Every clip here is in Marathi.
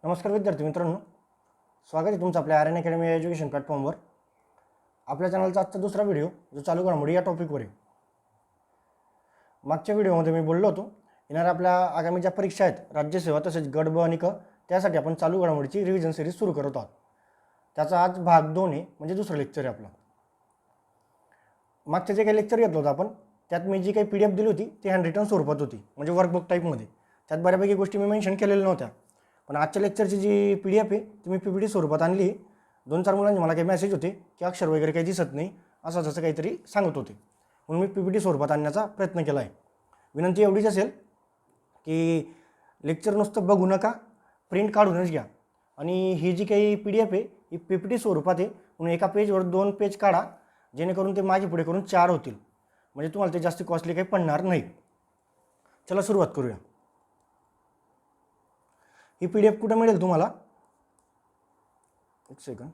नमस्कार विद्यार्थी मित्रांनो, स्वागत आहे तुमचं आपल्या आर्यन अकॅडमी एज्युकेशन प्लॅटफॉर्मवर। आपल्या चॅनलचा आजचा दुसरा व्हिडिओ जो चालू घडामोडी या टॉपिकवर आहे। मागच्या व्हिडिओमध्ये मी बोललो होतो येणाऱ्या आपल्या आगामी ज्या परीक्षा आहेत राज्यसेवा तसेच गट ब आणि क त्यासाठी आपण चालू घडामोडीची रिव्हिजन सिरीज सुरू करत आहोत। त्याचा आज भाग 2 आहे, म्हणजे दुसरं लेक्चर आहे आपलं। मागचे जे काही लेक्चर घेतलं होतं आपण त्यात मी जी काही PDF दिली होती ती हँड रिटन स्वरूपात होती, म्हणजे वर्कबुक टाईपमध्ये। त्यात बऱ्यापैकी गोष्टी मी मेन्शन केलेल्या नव्हत्या, पण आजच्या लेक्चरची जी PDF आहे ती मी PPT स्वरूपात आणली। 2-4 मुलांनी मला काही मेसेज होते की अक्षर वगैरे काही दिसत नाही असं जसं काहीतरी सांगत होते, म्हणून मी PPT स्वरूपात आणण्याचा प्रयत्न केला आहे। विनंती एवढीच असेल की लेक्चर नुसतं बघू नका, प्रिंट काढूनच घ्या। आणि ही जी काही PDF आहे ही PPT स्वरूपात आहे, म्हणून एका पेजवर 2 पेज काढा, जेणेकरून ते मागे पुढे करून 4 होतील, म्हणजे तुम्हाला ते जास्त कॉस्टली काही पडणार नाही। चला सुरुवात करूया। ही PDF कुठे मिळेल तुम्हाला? एक सेकंड।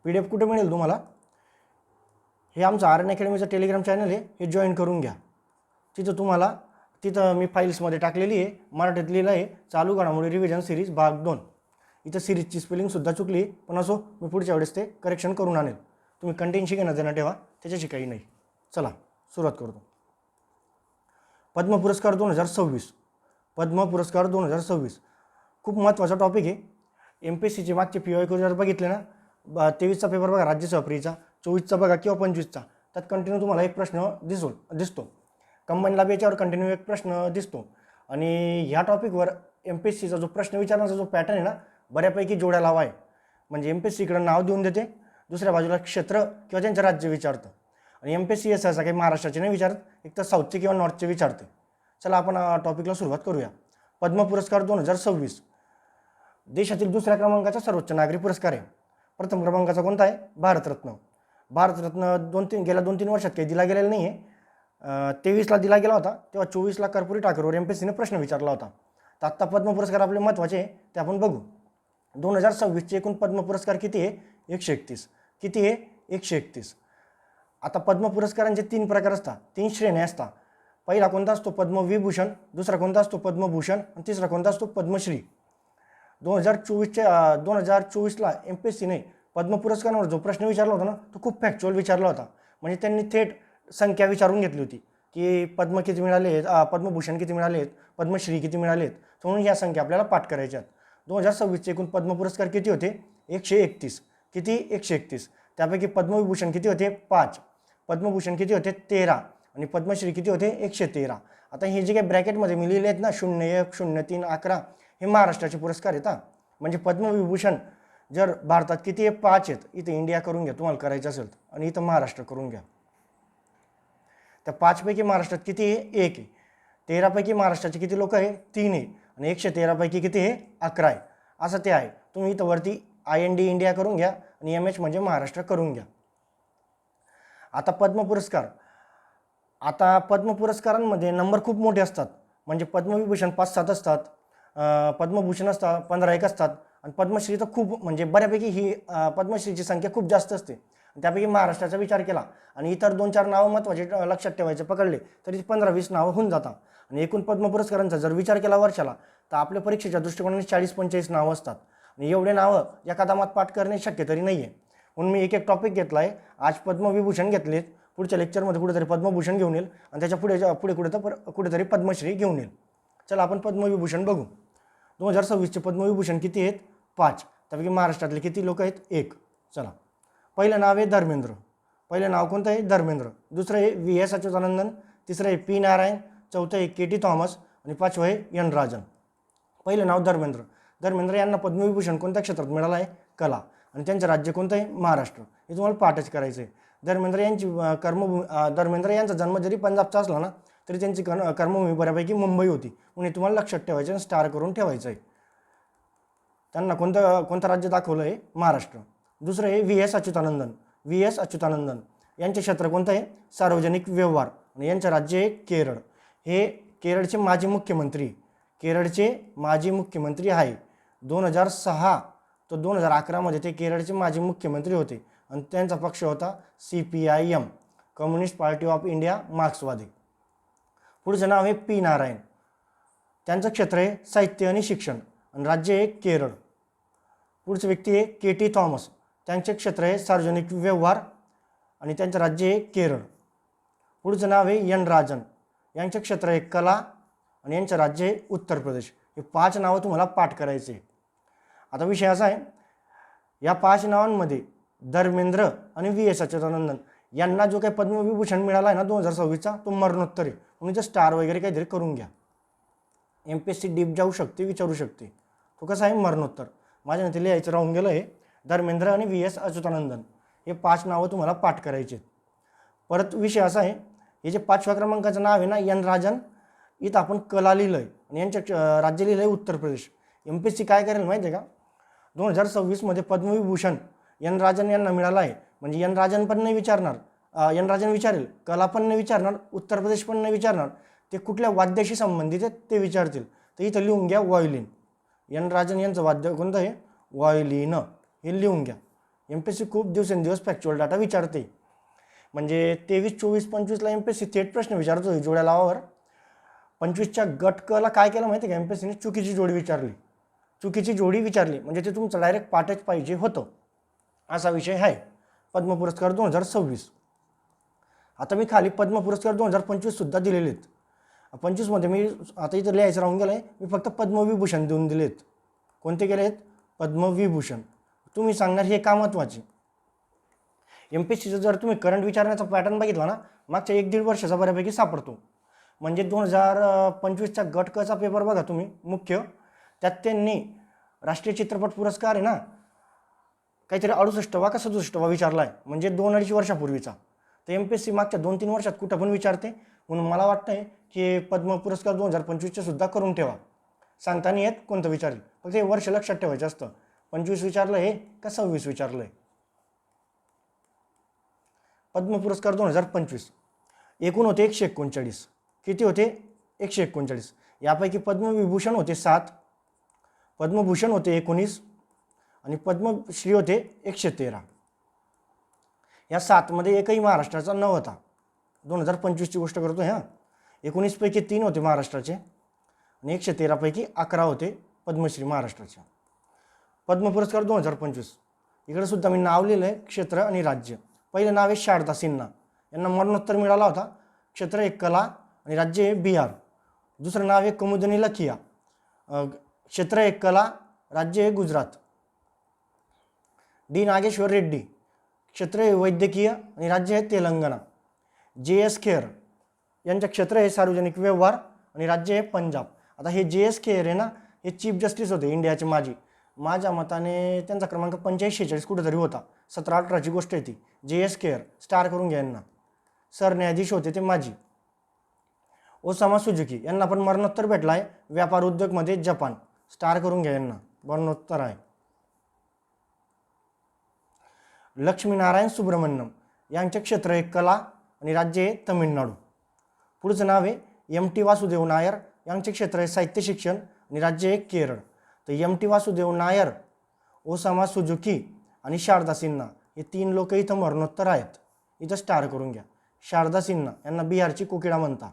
PDF कुठे मिळेल तुम्हाला? हे आमचं आर्यन अकॅडमीचं टेलिग्राम चॅनल आहे, हे जॉईन करून घ्या। तिथं मी फाईल्समध्ये टाकलेली आहे, मराठीत लिहिलं आहे चालू घडामोडी रिव्हिजन सिरीज भाग 2। इथं सिरीजची स्पेलिंगसुद्धा चुकली, पण असो मी पुढच्या वेळेस ते करेक्शन करून आणेल। तुम्ही कंटेंटशी घेणं देणं ठेवा, त्याच्याशी काही नाही। चला सुरुवात करतो। पद्म पुरस्कार 2026, पद्म पुरस्कार 2026 खूप महत्त्वाचा टॉपिक आहे। MPSCचे मागचे PYQ जर बघितले ना, 23चा पेपर बघा राज्यसेवा प्रीचा, 24चा बघा किंवा 25चा, त्यात कंटिन्यू तुम्हाला एक प्रश्न दिसतो। कंबाईन लाभ याच्यावर कंटिन्यू एक प्रश्न दिसतो। आणि ह्या टॉपिकवर MPSCचा जो प्रश्न विचारण्याचा जो पॅटर्न आहे ना, बऱ्यापैकी जोड्या लावा आहे। म्हणजे MPSC इकडे नाव देऊन देते, दुसऱ्या बाजूला क्षेत्र किंवा त्यांचं राज्य विचारतं। आणि MPSC असं काही महाराष्ट्राचे नाही विचारत, एक तर साऊथचे किंवा नॉर्थचे विचारते। चला आपण टॉपिकला सुरुवात करूया। पद्म पुरस्कार 2026 देशातील दुसऱ्या क्रमांकाचा सर्वोच्च नागरी पुरस्कार आहे। प्रथम क्रमांकाचा कोणता आहे? भारतरत्न। भारतरत्न गेल्या 2-3 वर्षात काही दिला गेलेला नाही आहे। 23ला दिला गेला होता, तेव्हा 24ला कर्पूरी ठाकूरवर MPSCने प्रश्न विचारला होता। तर आत्ता पद्म पुरस्कार आपले महत्त्वाचे आहे ते आपण बघू। 2026चे एकूण पद्म पुरस्कार किती आहे? 131। किती आहे? 131। आता पद्म पुरस्कारांचे 3 प्रकार असतात, 3 श्रेण्या असतात। पहिला कोणता असतो? पद्मविभूषण, दुसरा कोणता असतो? पद्मभूषण, आणि तिसरा कोणता असतो? पद्मश्री। 2024ला MPSCने पद्म पुरस्कारांवर जो प्रश्न विचारला होता ना, तो खूप फॅक्च्युअल विचारला होता। म्हणजे त्यांनी थेट संख्या विचारून घेतली होती की पद्म किती मिळाले, पद्मभूषण किती मिळालेत, पद्मश्री किती मिळालेत, म्हणून ह्या संख्या आपल्याला पाठ करायच्या आहेत। 2026चे एकूण पद्म पुरस्कार किती होते? 131। किती? 131। त्यापैकी पद्मविभूषण किती होते? 5। पद्मभूषण किती होते? 13। आणि पद्मश्री किती होते? 113। आता हे जे काही ब्रॅकेटमध्ये मी लिहिले आहेत ना, 01, 03, 11, हे महाराष्ट्राचे पुरस्कार आहेत। म्हणजे पद्मविभूषण जर भारतात किती आहे? 5 आहेत। इथं इंडिया करून घ्या तुम्हाला करायचं असेल, आणि इथं महाराष्ट्र करून घ्या। त्या 5 पैकी महाराष्ट्रात किती आहे? 1 आहे। 13 पैकी महाराष्ट्राचे किती लोक आहे? 3 आहे। आणि 113 पैकी किती आहे? 11 आहे। असं ते आहे। तुम्ही इथं वरती IND इंडिया करून घ्या आणि MH म्हणजे महाराष्ट्र करून घ्या। आता पद्म पुरस्कारांमध्ये नंबर खूप मोठे असतात। म्हणजे पद्मविभूषण 5-7 असतात, पद्मभूषण असतात 15-1 असतात, आणि पद्मश्री तर खूप म्हणजे बऱ्यापैकी ही पद्मश्रीची संख्या खूप जास्त असते। त्यापैकी महाराष्ट्राचा विचार केला आणि इतर 2-4 नावं महत्त्वाचे लक्षात ठेवायचे पकडले तरी 15-20 नावं होऊन जातात। आणि एकूण पद्म पुरस्कारांचा जर विचार केला वर्षाला, तर आपल्या परीक्षेच्या दृष्टिकोनाने 40-45 नावं असतात। आणि एवढे नावं एका दामात पाठ करणे शक्य तरी नाही आहे, म्हणून मी एक टॉपिक घेतला आहे। आज पद्मविभूषण घेतलेत, पुढच्या लेक्चरमध्ये कुठेतरी पद्मभूषण घेऊन येईल, आणि त्याच्या पुढे कुठेतरी पद्मश्री घेऊन येईल। चला आपण पद्मविभूषण बघू। 2026चे पद्मविभूषण किती आहेत? 5। त्यापैकी महाराष्ट्रातले किती लोक आहेत? 1। चला, पहिलं नाव आहे धर्मेंद्र। पहिलं नाव कोणतं आहे? धर्मेंद्र। दुसरं आहे VS अच्युतानंदन, तिसरं आहे P नारायण, चौथं आहे KT थॉमस, आणि 5वं आहे N राजन। पहिलं नाव धर्मेंद्र। धर्मेंद्र यांना पद्मविभूषण कोणत्या क्षेत्रात मिळाला आहे? कला। आणि त्यांचं राज्य कोणतं आहे? महाराष्ट्र। हे तुम्हाला पाठच करायचं आहे। धर्मेंद्र यांचा जन्म जरी पंजाबचा असला ना, तरी त्यांची कर्मभूमी बऱ्यापैकी मुंबई होती, म्हणून तुम्हाला लक्षात ठेवायचं आणि स्टार करून ठेवायचं आहे। त्यांना कोणतं राज्य दाखवलं आहे? महाराष्ट्र। दुसरं आहे VS अच्युतानंदन। VS अच्युतानंदन यांचे क्षेत्र कोणतं आहे? सार्वजनिक व्यवहार, आणि यांचं राज्य आहे केरळ। हे केरळचे माजी मुख्यमंत्री आहे। 2006 ते 2011 ते केरळचे माजी मुख्यमंत्री होते, आणि त्यांचा पक्ष होता CPIM, communist party of India, मार्क्सवादी। पुढचं नाव आहे पी नारायण, त्यांचं क्षेत्र आहे साहित्य आणि शिक्षण आणि राज्य आहे केरळ. पुढचं व्यक्ती आहे के टी थॉमस, त्यांचे क्षेत्र आहे सार्वजनिक व्यवहार आणि त्यांचं राज्य आहे केरळ. पुढचं नाव आहे एन राजन, यांचे क्षेत्र आहे कला आणि यांचं राज्य आहे उत्तर प्रदेश. हे 5 नावं तुम्हाला पाठ करायचे. आता विषय असा आहे, या 5 नावांमध्ये धर्मेंद्र आणि व्ही एस अच्युतानंदन यांना जो काही पद्मविभूषण मिळाला आहे ना 2026चा, तो मरणोत्तर आहे. म्हणून ते स्टार वगैरे काहीतरी करून घ्या. MPSC डीप जाऊ शकते, विचारू शकते. तो कसा आहे मरणोत्तर. माझ्या ते लिहायचं राहून गेलं आहे. धर्मेंद्र आणि व्ही एस अच्युतानंदन हे 5 नावं तुम्हाला पाठ करायचे. परत विषय असा आहे, हे जे 5व्या क्रमांकाचं नाव आहे ना एन राजन, इथं आपण कला लिहिलं आहे आणि यांच्या राज्य लिहिलं आहे उत्तर प्रदेश. MPSC काय करेल माहिती आहे का, 2026मध्ये पद्मविभूषण एन राजन यांना मिळाला आहे. म्हणजे एन राजन पण नाही विचारणार, एन राजन विचारेल, कला पण नाही विचारणार, उत्तर प्रदेश पण नाही विचारणार, ते कुठल्या वाद्याशी संबंधित आहेत ते विचारतील. तर इथं लिहून घ्या व्हायोलिन. एन राजन यांचं वाद्य कोणतं आहे, व्हायोलिन, हे लिहून घ्या. MPSC खूप दिवसेंदिवस फॅक्च्युअल डाटा विचारते. म्हणजे 23, 24, 25ला MPSC थेट प्रश्न विचारतो जोड्या लावावर. 25च्या गट कला काय केलं माहिती आहे का, MPSCने चुकीची जोडी विचारली. चुकीची जोडी विचारली म्हणजे ते तुमचं डायरेक्ट पाठच पाहिजे होतं, असा विषय आहे. पद्म पुरस्कार 2026. आता मी खाली पद्म पुरस्कार 2025 सुद्धा दिलेले आहेत. 25मध्ये मी आता इथं लिहायचं राहून गेलं आहे, मी फक्त पद्मविभूषण देऊन दिलेत. कोणते केले आहेत, पद्मविभूषण. तुम्ही सांगणार हे का महत्त्वाचे. MPSCचं जर तुम्ही करंट विचारण्याचा पॅटर्न बघितला ना, मागच्या 1-1.5 वर्षाचा बऱ्यापैकी सापडतो. म्हणजे 2025चा गट कचा पेपर बघा तुम्ही मुख्य, त्यात त्यांनी राष्ट्रीय चित्रपट पुरस्कार आहे ना काहीतरी 68वा का 67वा विचारला आहे, म्हणजे 2-2.5 वर्षापूर्वीचा. तर MPSC मागच्या 2-3 वर्षात कुठं पण विचारते. म्हणून मला वाटतं आहे की पद्म पुरस्कार 2025चे सुद्धा करून ठेवा. सांगता नाही येत कोणतं विचारेल, फक्त हे वर्ष लक्षात ठेवायचं असतं. 25 विचारलं आहे का 26 विचारलं आहे. पद्म पुरस्कार 2025 एकूण होते 139. किती होते, 139. यापैकी पद्मविभूषण होते 7, पद्मभूषण होते 19 आणि पद्मश्री होते 113. या 7मध्ये एकही महाराष्ट्राचा न होता. 2025ची गोष्ट करतो ह्या. 19 पैकी 3 होते महाराष्ट्राचे आणि 113 पैकी 11 होते पद्मश्री महाराष्ट्राचे. पद्म पुरस्कार 2025 इकडे सुद्धा मी नाव लिहिलं आहे, क्षेत्र आणि राज्य. पहिलं नाव आहे शारदा सिन्हा, यांना मरणोत्तर मिळाला होता. क्षेत्र आहे कला आणि राज्य आहे बिहार. दुसरं नाव आहे कुमुदिनी लखिया, क्षेत्र आहे कला, राज्य आहे गुजरात. डी नागेश्वर रेड्डी, क्षेत्र आहे वैद्यकीय आणि राज्य आहे तेलंगणा. JS खेर, यांचं क्षेत्र आहे सार्वजनिक व्यवहार आणि राज्य आहे पंजाब. आता हे JS खेर आहे ना, हे चीफ जस्टिस होते इंडियाचे माजी. माझ्या मताने त्यांचा क्रमांक 45-46 कुठेतरी होता. 17-18ची गोष्ट आहे ती. JS खेर स्टार करून घ्या यांना. सरन्यायाधीश होते ते माजी. ओसामा सुजुकी यांना पण मरणोत्तर भेटला आहे व्यापार उद्योगमध्ये जपान. स्टार करून घ्या यांना, मरणोत्तर आहे. लक्ष्मीनारायण सुब्रमण्यम यांचे क्षेत्र आहे कला आणि राज्य आहे तमिळनाडू. पुढचं नाव आहे MT वासुदेव नायर, यांचे क्षेत्र आहे साहित्य शिक्षण आणि राज्य आहे केरळ. तर MT Vasudev Nair, Osama Suzuki आणि शारदा सिन्हा हे 3 लोक इथं मरणोत्तर आहेत. इथं स्टार करून घ्या. शारदा सिन्हा यांना बिहारची कोकिळा म्हणतात.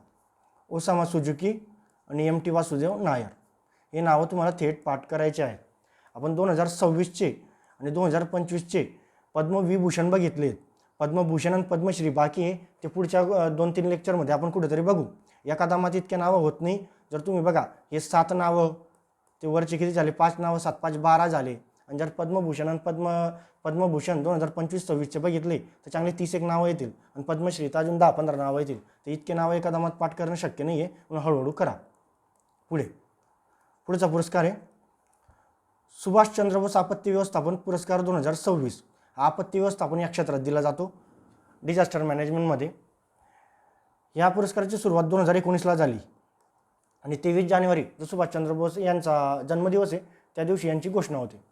ओसामा सुजुकी आणि MT वासुदेव नायर हे नावं तुम्हाला थेट पाठ करायचे आहेत. आपण 2026चे आणि 2025चे पद्मविभूषण बघितलेत. पद्मभूषण आणि पद्मश्री बाकी आहे, ते पुढच्या 2-3 लेक्चरमध्ये आपण कुठेतरी बघू. एका दामात इतके नावं होत नाही. जर तुम्ही बघा हे 7 नावं, ते वरचे किती झाले, 5 नावं, 7-5 12 झाले. आणि जर पद्मभूषण आणि पद्मभूषण 2025-26चे बघितले तर चांगले 31 नावं येतील आणि पद्मश्री तर अजून 10-15 नावं येतील. तर इतके नावं एका दामात पाठ करणं शक्य नाही आहे, म्हणून हळूहळू करा. पुढचा पुरस्कार आहे सुभाषचंद्र बोस आपत्ती व्यवस्थापन पुरस्कार 2026. हा आपत्ती व्यवस्थापन या क्षेत्रात दिला जातो, डिझास्टर मॅनेजमेंटमध्ये. या पुरस्काराची सुरुवात 2019ला झाली आणि 23 जानेवारी जो सुभाषचंद्र बोस यांचा जन्मदिवस आहे त्या दिवशी यांची घोषणा होते.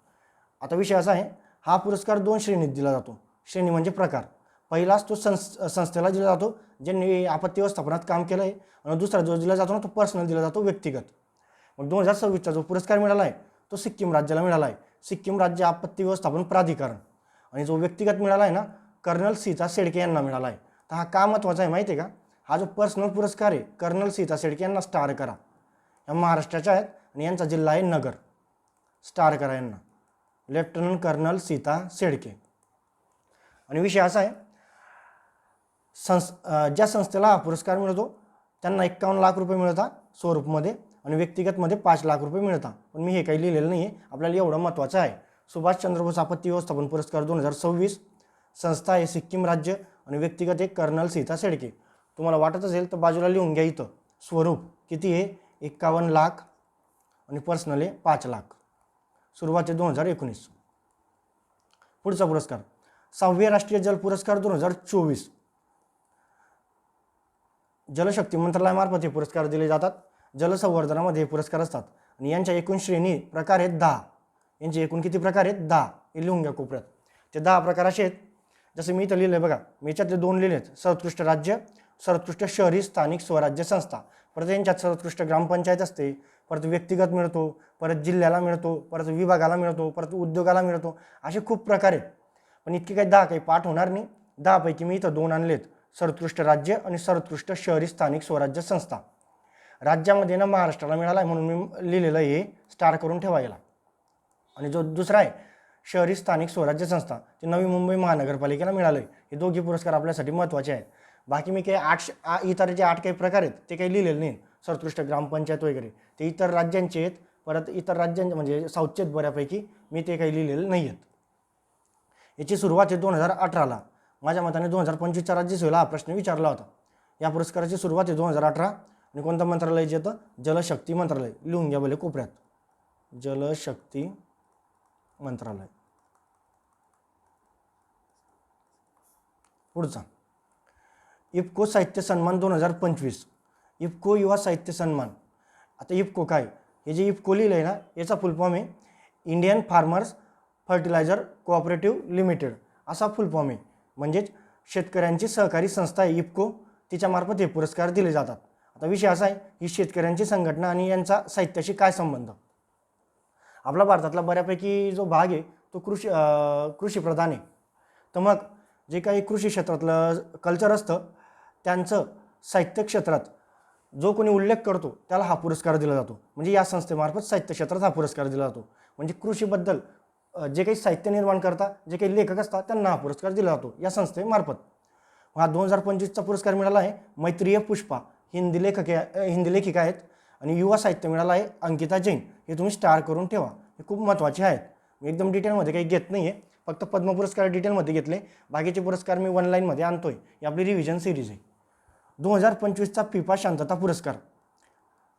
आता विषय असा आहे, हा पुरस्कार 2 श्रेणीत दिला जातो. श्रेणी म्हणजे प्रकार. पहिलाच तो संस्थेला दिला जातो ज्यांनी आपत्ती व्यवस्थापनात काम केलं आहे, आणि दुसरा जो दिला जातो ना तो पर्सनल दिला जातो, व्यक्तिगत. मग 2026चा जो पुरस्कार मिळाला आहे तो सिक्कीम राज्याला मिळाला आहे, सिक्कीम राज्य आपत्ती व्यवस्थापन प्राधिकरण. आणि जो व्यक्तिगत मिळाला आहे ना, कर्नल सीता शेळके यांना मिळाला आहे. तर हा का महत्त्वाचा आहे माहिती आहे का, हा जो पर्सनल पुरस्कार आहे कर्नल सीता शेळके यांना स्टार करा, या महाराष्ट्राच्या आहेत आणि यांचा जिल्हा आहे नगर. स्टार करा यांना, लेफ्टनंट कर्नल सीता शेळके. आणि विषय असा आहे, ज्या संस्थेला हा पुरस्कार मिळतो त्यांना 51 लाख रुपये मिळतात स्वरूपमध्ये आणि व्यक्तिगतमध्ये 5 लाख रुपये मिळतात. पण मी हे काही लिहिलेलं नाही आहे, आपल्याला एवढं महत्त्वाचं आहे. सुभाषचंद्र बोस आपत्ती व्यवस्थापन पुरस्कार 2026, संस्था आहे सिक्कीम राज्य आणि व्यक्तिगत आहे कर्नल सीता शेळके. तुम्हाला वाटत असेल तर बाजूला लिहून घ्या इथं स्वरूप किती आहे, 51 लाख आणि पर्सनल आहे 5 लाख. सुरुवात आहे 2019. पुढचा पुरस्कार 6वे राष्ट्रीय जल पुरस्कार 2024. जलशक्ती मंत्रालयामार्फत हे पुरस्कार दिले जातात. जलसंवर्धनामध्ये हे पुरस्कार असतात आणि यांच्या एकूण श्रेणी प्रकार आहेत 10. यांचे एकूण किती प्रकार आहेत? 10. हे लिहून घ्या कोपऱ्यात. ते 10 प्रकार असे आहेत, जसं मी इथं लिहिलं आहे बघा, मी याच्यातले 2 लिहिले आहेत, सर्वोत्कृष्ट राज्य, सर्वोत्कृष्ट शहरी स्थानिक स्वराज्य संस्था. परत यांच्यात सर्वोत्कृष्ट ग्रामपंचायत असते, परत व्यक्तिगत मिळतो, परत जिल्ह्याला मिळतो, परत विभागाला मिळतो, परत उद्योगाला मिळतो. असे खूप प्रकार आहेत, पण इतके काही 10 काही पाठ होणार नाही. 10 पैकी मी इथं 2 आणलेत, सर्वोत्कृष्ट राज्य आणि सर्वोत्कृष्ट शहरी स्थानिक स्वराज्य संस्था. राज्यामध्ये ना महाराष्ट्राला मिळाला आहे म्हणून मी लिहिलेलं हे स्टार करून ठेवायला. आणि जो दुसरा आहे शहरी स्थानिक स्वराज्य संस्था, ते नवी मुंबई महानगरपालिकेला मिळालं आहे. हे दोघी पुरस्कार आपल्यासाठी महत्त्वाचे आहेत. बाकी मी काही इतर जे 8 काही प्रकार आहेत ते काही लिहिलेले नाही. सर्वोत्कृष्ट ग्रामपंचायत वगैरे ते इतर राज्यांचे आहेत, परत इतर राज्यांचे म्हणजे साऊथचे आहेत बऱ्यापैकी, मी ते काही लिहिलेले नाही आहेत. याची सुरुवात आहे 2018ला. माझ्या मताने 2025च्या राज्यसभेला हा प्रश्न विचारला होता. या पुरस्काराची सुरुवात आहे 2018 आणि कोणतं मंत्रालय जे येतं? जलशक्ती मंत्रालय. लिहून घ्या भले कोपऱ्यात, जलशक्ती मंत्रालय. पुढचा इफ्को साहित्य सन्मान 2025. इफ्को युवा साहित्य सन्मान. आता इफ्को काय? हे जे इफ्को लिहिलं आहे ना, याचा फुल फॉर्म आहे Indian farmers fertiliser cooperative limited, असा फुल फॉर्म आहे. म्हणजेच शेतकऱ्यांची सहकारी संस्था आहे इफ्को, तिच्यामार्फत हे पुरस्कार दिले जातात. आता विषय असा आहे, ही शेतकऱ्यांची संघटना आणि यांचा साहित्याशी काय संबंध? आपला भारतातला बऱ्यापैकी जो भाग आहे तो कृषीप्रधान आहे. तर मग जे काही कृषी क्षेत्रातलं कल्चर असतं त्यांचं साहित्य क्षेत्रात जो कोणी उल्लेख करतो त्याला हा पुरस्कार दिला जातो. म्हणजे या संस्थेमार्फत साहित्य क्षेत्रात हा पुरस्कार दिला जातो. म्हणजे कृषीबद्दल जे काही साहित्य निर्माण करतात, जे काही लेखक असतात त्यांना हा पुरस्कार दिला जातो या संस्थेमार्फत. हा 2025चा पुरस्कार मिळाला आहे मैत्रीय पुष्पा, हिंदी लेखिका आहेत. आणि युवा साहित्य मिळाला आहे अंकिता जैन. हे तुम्ही स्टार करून ठेवा, हे खूप महत्त्वाचे आहेत. मी एकदम डिटेलमध्ये काही घेत नाही आहे, फक्त पद्म पुरस्कार डिटेलमध्ये घेतले, बाकीचे पुरस्कार मी 1 लाईनमध्ये आणतोय. ही आपली रिव्हिजन सिरीज आहे. 2025चा फिफा शांतता पुरस्कार.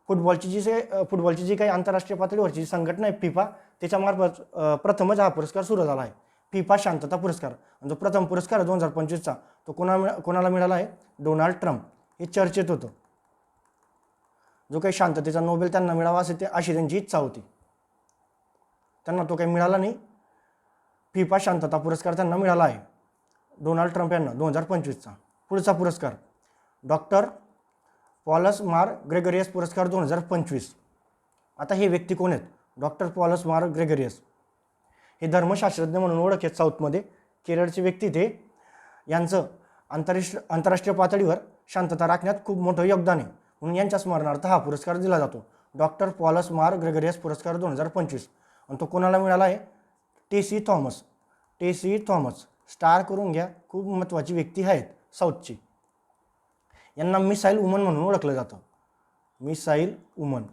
फुटबॉलची जी काही आंतरराष्ट्रीय पातळीवरची संघटना आहे फिफा, त्याच्यामार्फत प्रथमच हा पुरस्कार सुरू झाला आहे, फिफा शांतता पुरस्कार. आणि जो प्रथम पुरस्कार 2025चा तो कोणाला मिळाला आहे? Donald Trump. हे चर्चेत होतं. जो काही शांततेचा नोबेल त्यांना मिळावा अशी त्यांची इच्छा होती, त्यांना तो काही मिळाला नाही. फिफा शांतता पुरस्कार त्यांना मिळाला आहे डोनाल्ड ट्रम्प यांना 2025चा. पुढचा पुरस्कार डॉक्टर पॉलस मार ग्रेगरियस पुरस्कार 2025. आता हे व्यक्ती कोण आहेत? डॉक्टर पॉलस मार ग्रेगरियस हे धर्मशास्त्रज्ञ म्हणून ओळख आहेत साऊथमध्ये, केरळचे व्यक्ती ते. यांचं आंतरराष्ट्रीय पातळीवर शांतता राखण्यात खूप मोठं योगदान आहे, म्हणून यांच्या स्मरणार्थ हा पुरस्कार दिला जातो, डॉक्टर पॉलस मार ग्रेगरियस पुरस्कार 2025. आणि तो कोणाला मिळाला आहे? टेसी थॉमस. टेसी थॉमस स्टार करून घ्या, खूप महत्त्वाची व्यक्ती आहेत साऊथची. यांना मिसाईल वुमन म्हणून ओळखलं जातं, मिसाईल वुमन.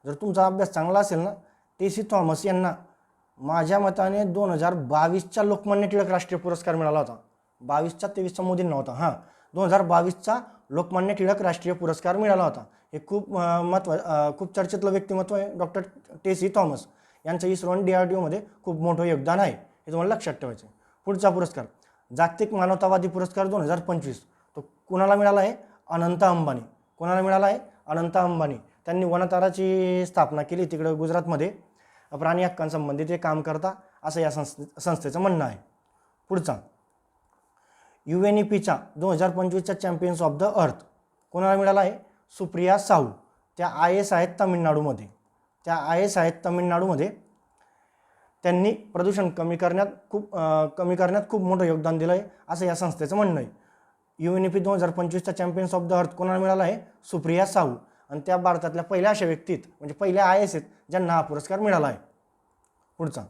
जर तुमचा अभ्यास चांगला असेल ना, टेसी थॉमस यांना माझ्या मताने 2022च्या लोकमान्य टिळक राष्ट्रीय पुरस्कार मिळाला होता. 22चा 23चा मोदींना होता. 2022चा लोकमान्य टिळक राष्ट्रीय पुरस्कार मिळाला होता. हे खूप चर्चेतलं व्यक्तिमत्व आहे डॉक्टर टेसी थॉमस. यांचं इस्रो आणि DRDOमध्ये खूप मोठं योगदान आहे, हे तुम्हाला लक्षात ठेवायचं. पुढचा पुरस्कार जागतिक मानवतावादी पुरस्कार 2025. तो कोणाला मिळाला आहे? अनंत अंबानी. कोणाला मिळाला आहे? अनंत अंबानी. त्यांनी वनताराची स्थापना केली तिकडे गुजरातमध्ये, प्राणी हक्कांसंबंधित ते काम करता असं या संस्थेचं म्हणणं आहे. पुढचा UNEPच्या 2025च्या चॅम्पियन्स ऑफ द अर्थ कोणाला मिळाला आहे? सुप्रिया साहू. त्या IAS आहेत तामिळनाडूमध्ये. त्यांनी प्रदूषण कमी करण्यात खूप मोठं योगदान दिलं आहे असं या संस्थेचं म्हणणं आहे. UNEP 2025चा चॅम्पियन्स ऑफ द अर्थ कोणाला मिळाला आहे? सुप्रिया साहू. आणि त्या भारतातल्या पहिल्या अशा व्यक्तीत म्हणजे पहिल्या IAS आहेत ज्यांना हा पुरस्कार मिळाला आहे. पुढचा,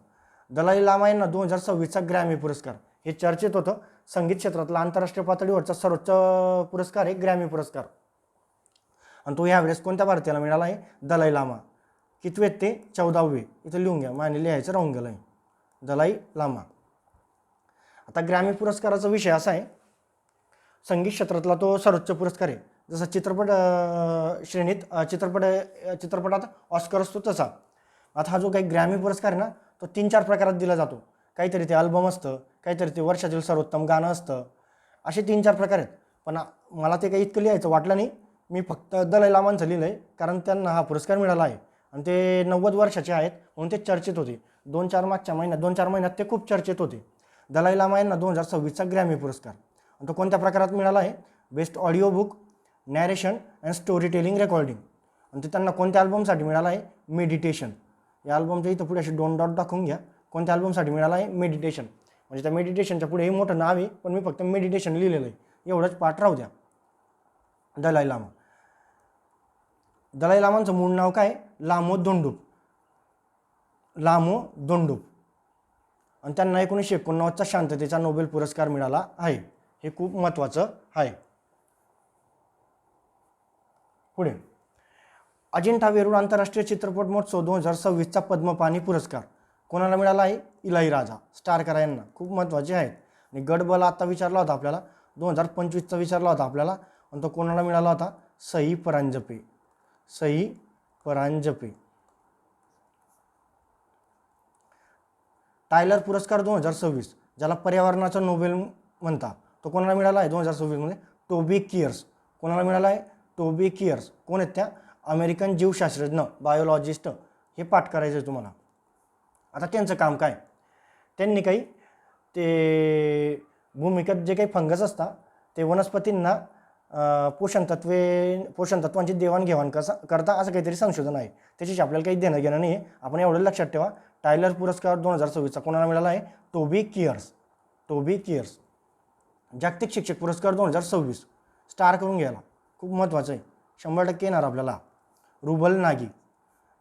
दलाई लामा यांना 2026चा ग्रॅमी पुरस्कार. हे चर्चेत होतं. संगीत क्षेत्रातला आंतरराष्ट्रीय पातळीवरचा सर्वोच्च पुरस्कार आहे ग्रॅमी पुरस्कार. आणि तो यावेळेस कोणत्या भारतीयाला मिळाला आहे? दलाई लामा. कितवेत ते? 14वे. इथं लिहून घ्या, माने लिहायचं राहून गेलं आहे. दलाई लामा. आता ग्रॅमी पुरस्काराचा विषय असा आहे, संगीत क्षेत्रातला तो सर्वोच्च पुरस्कार आहे. जसा चित्रपट श्रेणीत चित्रपटात ऑस्कर असतो तसा. आता हा जो काही ग्रॅमी पुरस्कार आहे ना, तो 3-4 प्रकारात दिला जातो. काहीतरी ते अल्बम असतं, काहीतरी ते वर्षातील सर्वोत्तम गाणं असतं, असे 3-4 प्रकार आहेत. पण मला ते काही इतकं लिहायचं वाटलं नाही. मी फक्त दलाई लामांचं लिहिलं आहे, कारण त्यांना हा पुरस्कार मिळाला आहे आणि ते 90 वर्षाचे आहेत म्हणून ते चर्चेत होते. 2-4 महिन्यात ते खूप चर्चेत होते. दलाई लामा यांना 2026चा ग्रॅमी पुरस्कार. आणि तो कोणत्या प्रकारात मिळाला आहे? Best audio book, narration and story telling recording. आणि ते त्यांना कोणत्या अल्बमसाठी मिळाला आहे? मेडिटेशन. या अल्बमच्या इथं पुढे असे 2 डॉट दाखवून घ्या. कोणत्या अल्बमसाठी मिळाला आहे? मेडिटेशन. म्हणजे त्या मेडिटेशनच्या पुढे हे मोठं नाव आहे, पण मी फक्त मेडिटेशन लिहिलेलं आहे, एवढंच पाठ राहू द्या. दलाई लामा. दलाई लामांचं मूळ नाव काय? लामो दोंडुप. लामो दोंडुप. आणि त्यांना 1989चा शांततेचा नोबेल पुरस्कार मिळाला आहे. हे खूप महत्त्वाचं आहे. पुढे, अजिंठा वेरूळ आंतरराष्ट्रीय चित्रपट महोत्सव 2026चा पद्मपाणी पुरस्कार कोणाला मिळाला आहे? इलाईराजा स्टारकरा यांना. खूप महत्त्वाचे आहेत. आणि गडबल आता विचारला होता आपल्याला, 2025चा विचारला होता आपल्याला, आणि तो कोणाला मिळाला होता? सई परांजपे. सई परांजपे. टायलर पुरस्कार 2026, ज्याला पर्यावरणाचा नोबेल म्हणतात, तो कोणाला मिळाला आहे 2026मध्ये? टोबी कियर्स. कोणाला मिळाला आहे? Toby Kiers. कोण आहेत त्या? अमेरिकन जीवशास्त्रज्ञ, बायोलॉजिस्ट. हे पाठ करायचं आहे तुम्हाला. आता त्यांचं काम काय? त्यांनी काही ते भूमिगत जे काही फंगस असतात ते वनस्पतींना पोषण तत्वांची देवाणघेवाण करता असं काहीतरी संशोधन आहे. त्याच्याशी आपल्याला काही देणं घेणं नाही आहे. आपण एवढं लक्षात ठेवा. टायलर पुरस्कार 2026चा कोणाला मिळाला आहे? टोबी कियर्स. टोबी कियर्स. जागतिक शिक्षक पुरस्कार 2026 स्टार करून घ्यायला, खूप महत्त्वाचं आहे, 100% येणार आपल्याला. रुबल नागी.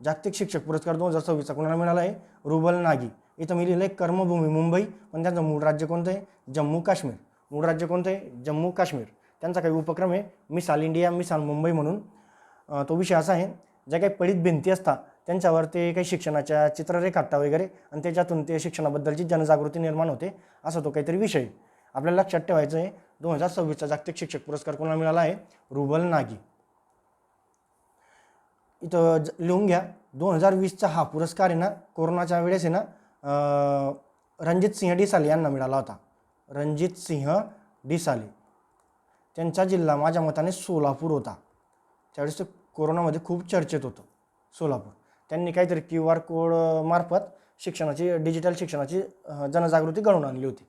जागतिक शिक्षक पुरस्कार 2026चा कोणाला मिळाला आहे? रुबल नागी. इथं मी लिहिलं आहे कर्मभूमी मुंबई, पण त्यांचं मूळ राज्य कोणतं आहे? जम्मू काश्मीर. मूळ राज्य कोणतं आहे? जम्मू काश्मीर. त्यांचा काही उपक्रम आहे मिसाल इंडिया मिसाल मुंबई म्हणून. तो विषय असा आहे, ज्या काही पडीत भिंती असतात त्यांच्यावर ते काही शिक्षणाच्या चित्र रेखाटतात वगैरे, आणि त्याच्यातून ते शिक्षणाबद्दलची जनजागृती निर्माण होते, असा तो काहीतरी विषय आपल्याला लक्षात ठेवायचं आहे. 2026चा जागतिक शिक्षक पुरस्कार कोणाला मिळाला आहे? रुबल नागी. इथं लिहून घ्या, 2020चा हा पुरस्कार आहे ना, कोरोनाच्या वेळेस आहे ना, रणजित सिंह डिसाले यांना मिळाला होता. रणजित सिंह डिसाले. त्यांचा जिल्हा माझ्या मताने सोलापूर होता. त्यावेळेस ते कोरोनामध्ये खूप चर्चेत होतं सोलापूर. त्यांनी काहीतरी QR कोड मार्फत डिजिटल शिक्षणाची जनजागृती घडवून आणली होती.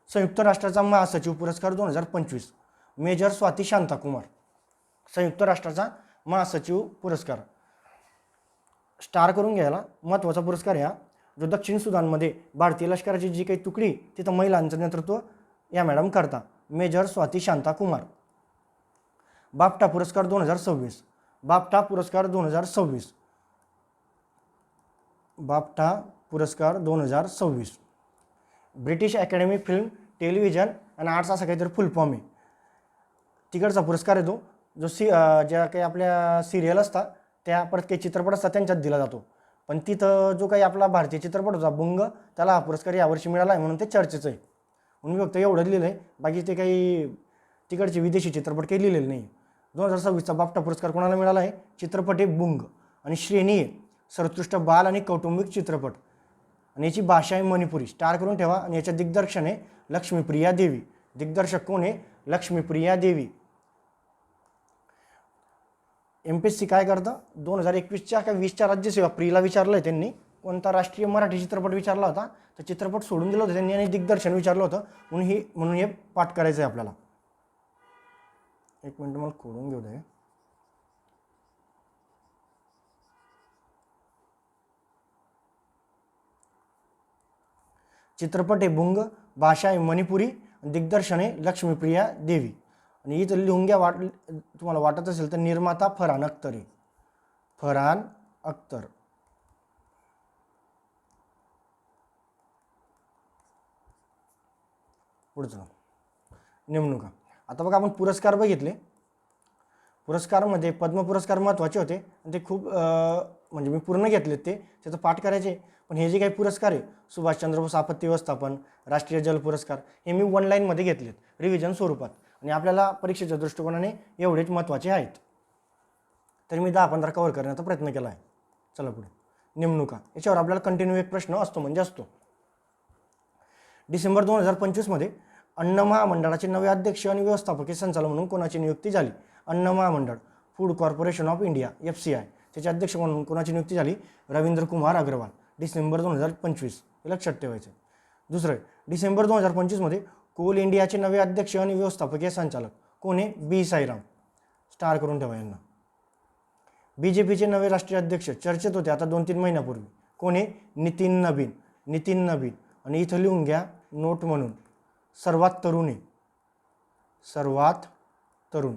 संयुक्त राष्ट्राचा महासचिव पुरस्कार 2025 मेजर स्वाती शांताकुमार. संयुक्त राष्ट्राचा महासचिव पुरस्कार स्टार करून घ्यायला, महत्त्वाचा पुरस्कार आहे हा. जो दक्षिण सुदानमध्ये भारतीय लष्कराची जी काही तुकडी, तिथं महिलांचं नेतृत्व या मॅडम करता. मेजर स्वाती शांताकुमार. बाफ्टा पुरस्कार 2026. बाफ्टा पुरस्कार 2026. बाफ्टा पुरस्कार 2026. ब्रिटिश अकॅडमी फिल्म टेलिव्हिजन आणि आर्ट्स असा काहीतरी फुल फॉर्म आहे. तिकडचा पुरस्कार आहे तो, जो ज्या काही आपल्या सिरियल असतात त्या, परत काही चित्रपट असतात त्यांच्यात दिला जातो. पण तिथं जो काही आपला भारतीय चित्रपट होता बुंग, त्याला हा पुरस्कार यावर्षी मिळाला आहे म्हणून ते चर्चेचं आहे. म्हणून मी फक्त एवढं लिहिलं आहे, बाकी ते काही तिकडचे विदेशी चित्रपट काही लिहिलेले नाही. 2026चा बाफ्टा पुरस्कार कोणाला मिळाला आहे? चित्रपट आहे बुंग, आणि श्रेणी आहे सर्वोत्कृष्ट बाल आणि कौटुंबिक चित्रपट, आणि याची भाषा आहे मणिपुरी. स्टार करून ठेवा. आणि याच्या दिग्दर्शन आहे लक्ष्मीप्रिया देवी. दिग्दर्शक कोण आहे? लक्ष्मीप्रिया देवी. MPSC काय करतं? 2021च्या का 20च्या राज्यसेवा प्रीला विचारलं आहे त्यांनी, कोणता राष्ट्रीय मराठी चित्रपट विचारला होता, तर चित्रपट सोडून दिलं होतं त्यांनी आणि दिग्दर्शन विचारलं होतं. म्हणून हे पाठ करायचं आहे आपल्याला. एक मिनिट मला खोडून घेऊ दे. चित्रपट आहे बुंग, भाषा आहे मणिपुरी, दिग्दर्शन आहे लक्ष्मीप्रिया देवी. आणि इथं लिहून घ्या, तुम्हाला वाटत असेल तर निर्माता फरहान अख्तर आहे, फरहान अख्तर. पुढचं नेमणुका. आता बघा आपण पुरस्कार बघितले. पुरस्कारामध्ये पद्म पुरस्कार महत्त्वाचे होते आणि ते खूप म्हणजे मी पूर्ण घेतलेत, ते त्याचं पाठ करायचे. पण हे जे काही पुरस्कार आहे, सुभाषचंद्र बोस आपत्ती व्यवस्थापन, राष्ट्रीय जल पुरस्कार, हे मी 1 लाईनमध्ये घेतलेत रिव्हिजन स्वरूपात आणि आपल्याला परीक्षेच्या दृष्टिकोनाने एवढेच महत्त्वाचे आहेत. तर मी 10-15 कव्हर करण्याचा प्रयत्न केला आहे. चला पुढे. नेमणुका, याच्यावर आपल्याला कंटिन्यू एक प्रश्न असतो म्हणजे असतो. डिसेंबर 2025 अन्न महामंडळाचे नवे अध्यक्ष आणि व्यवस्थापकीय संचालक म्हणून कोणाची नियुक्ती झाली? अन्न महामंडळ, food corporation of India, FCI, त्याचे अध्यक्ष म्हणून कोणाची नियुक्ती झाली? रवींद्र कुमार अग्रवाल. डिसेंबर 2025 हे लक्षात ठेवायचं. दुसरं, डिसेंबर 2025 कोल इंडियाचे नवे अध्यक्ष आणि व्यवस्थापकीय संचालक कोण आहे? B साईराम. स्टार करून ठेवा यांना. BJPचे नवे राष्ट्रीय अध्यक्ष चर्चेत होते आता 2-3 महिन्यापूर्वी, कोण आहे? नितीन नबीन. नितीन नबीन. आणि इथं लिहून घ्या नोट म्हणून, सर्वात तरुण आहे, सर्वात तरुण.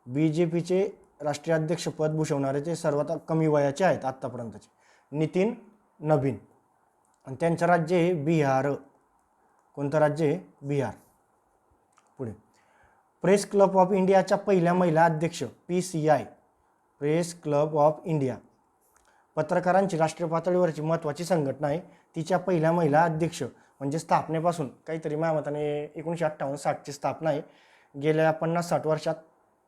BJPचे राष्ट्रीय अध्यक्ष पद भूषवणारे ते सर्वात कमी वयाचे आहेत आत्तापर्यंतचे, नितीन नबीन. आणि त्यांचं राज्य आहे बिहार. कोणतं राज्य आहे? बिहार. पुढे, प्रेस क्लब ऑफ इंडियाच्या पहिल्या महिला अध्यक्ष, PCI, press club of India, पत्रकारांची राष्ट्रीय पातळीवरची महत्त्वाची संघटना आहे. तिच्या पहिल्या महिला अध्यक्ष म्हणजे स्थापनेपासून काहीतरी माझ्या मताने 1958-60ची स्थापना आहे. गेल्या 50-60 वर्षात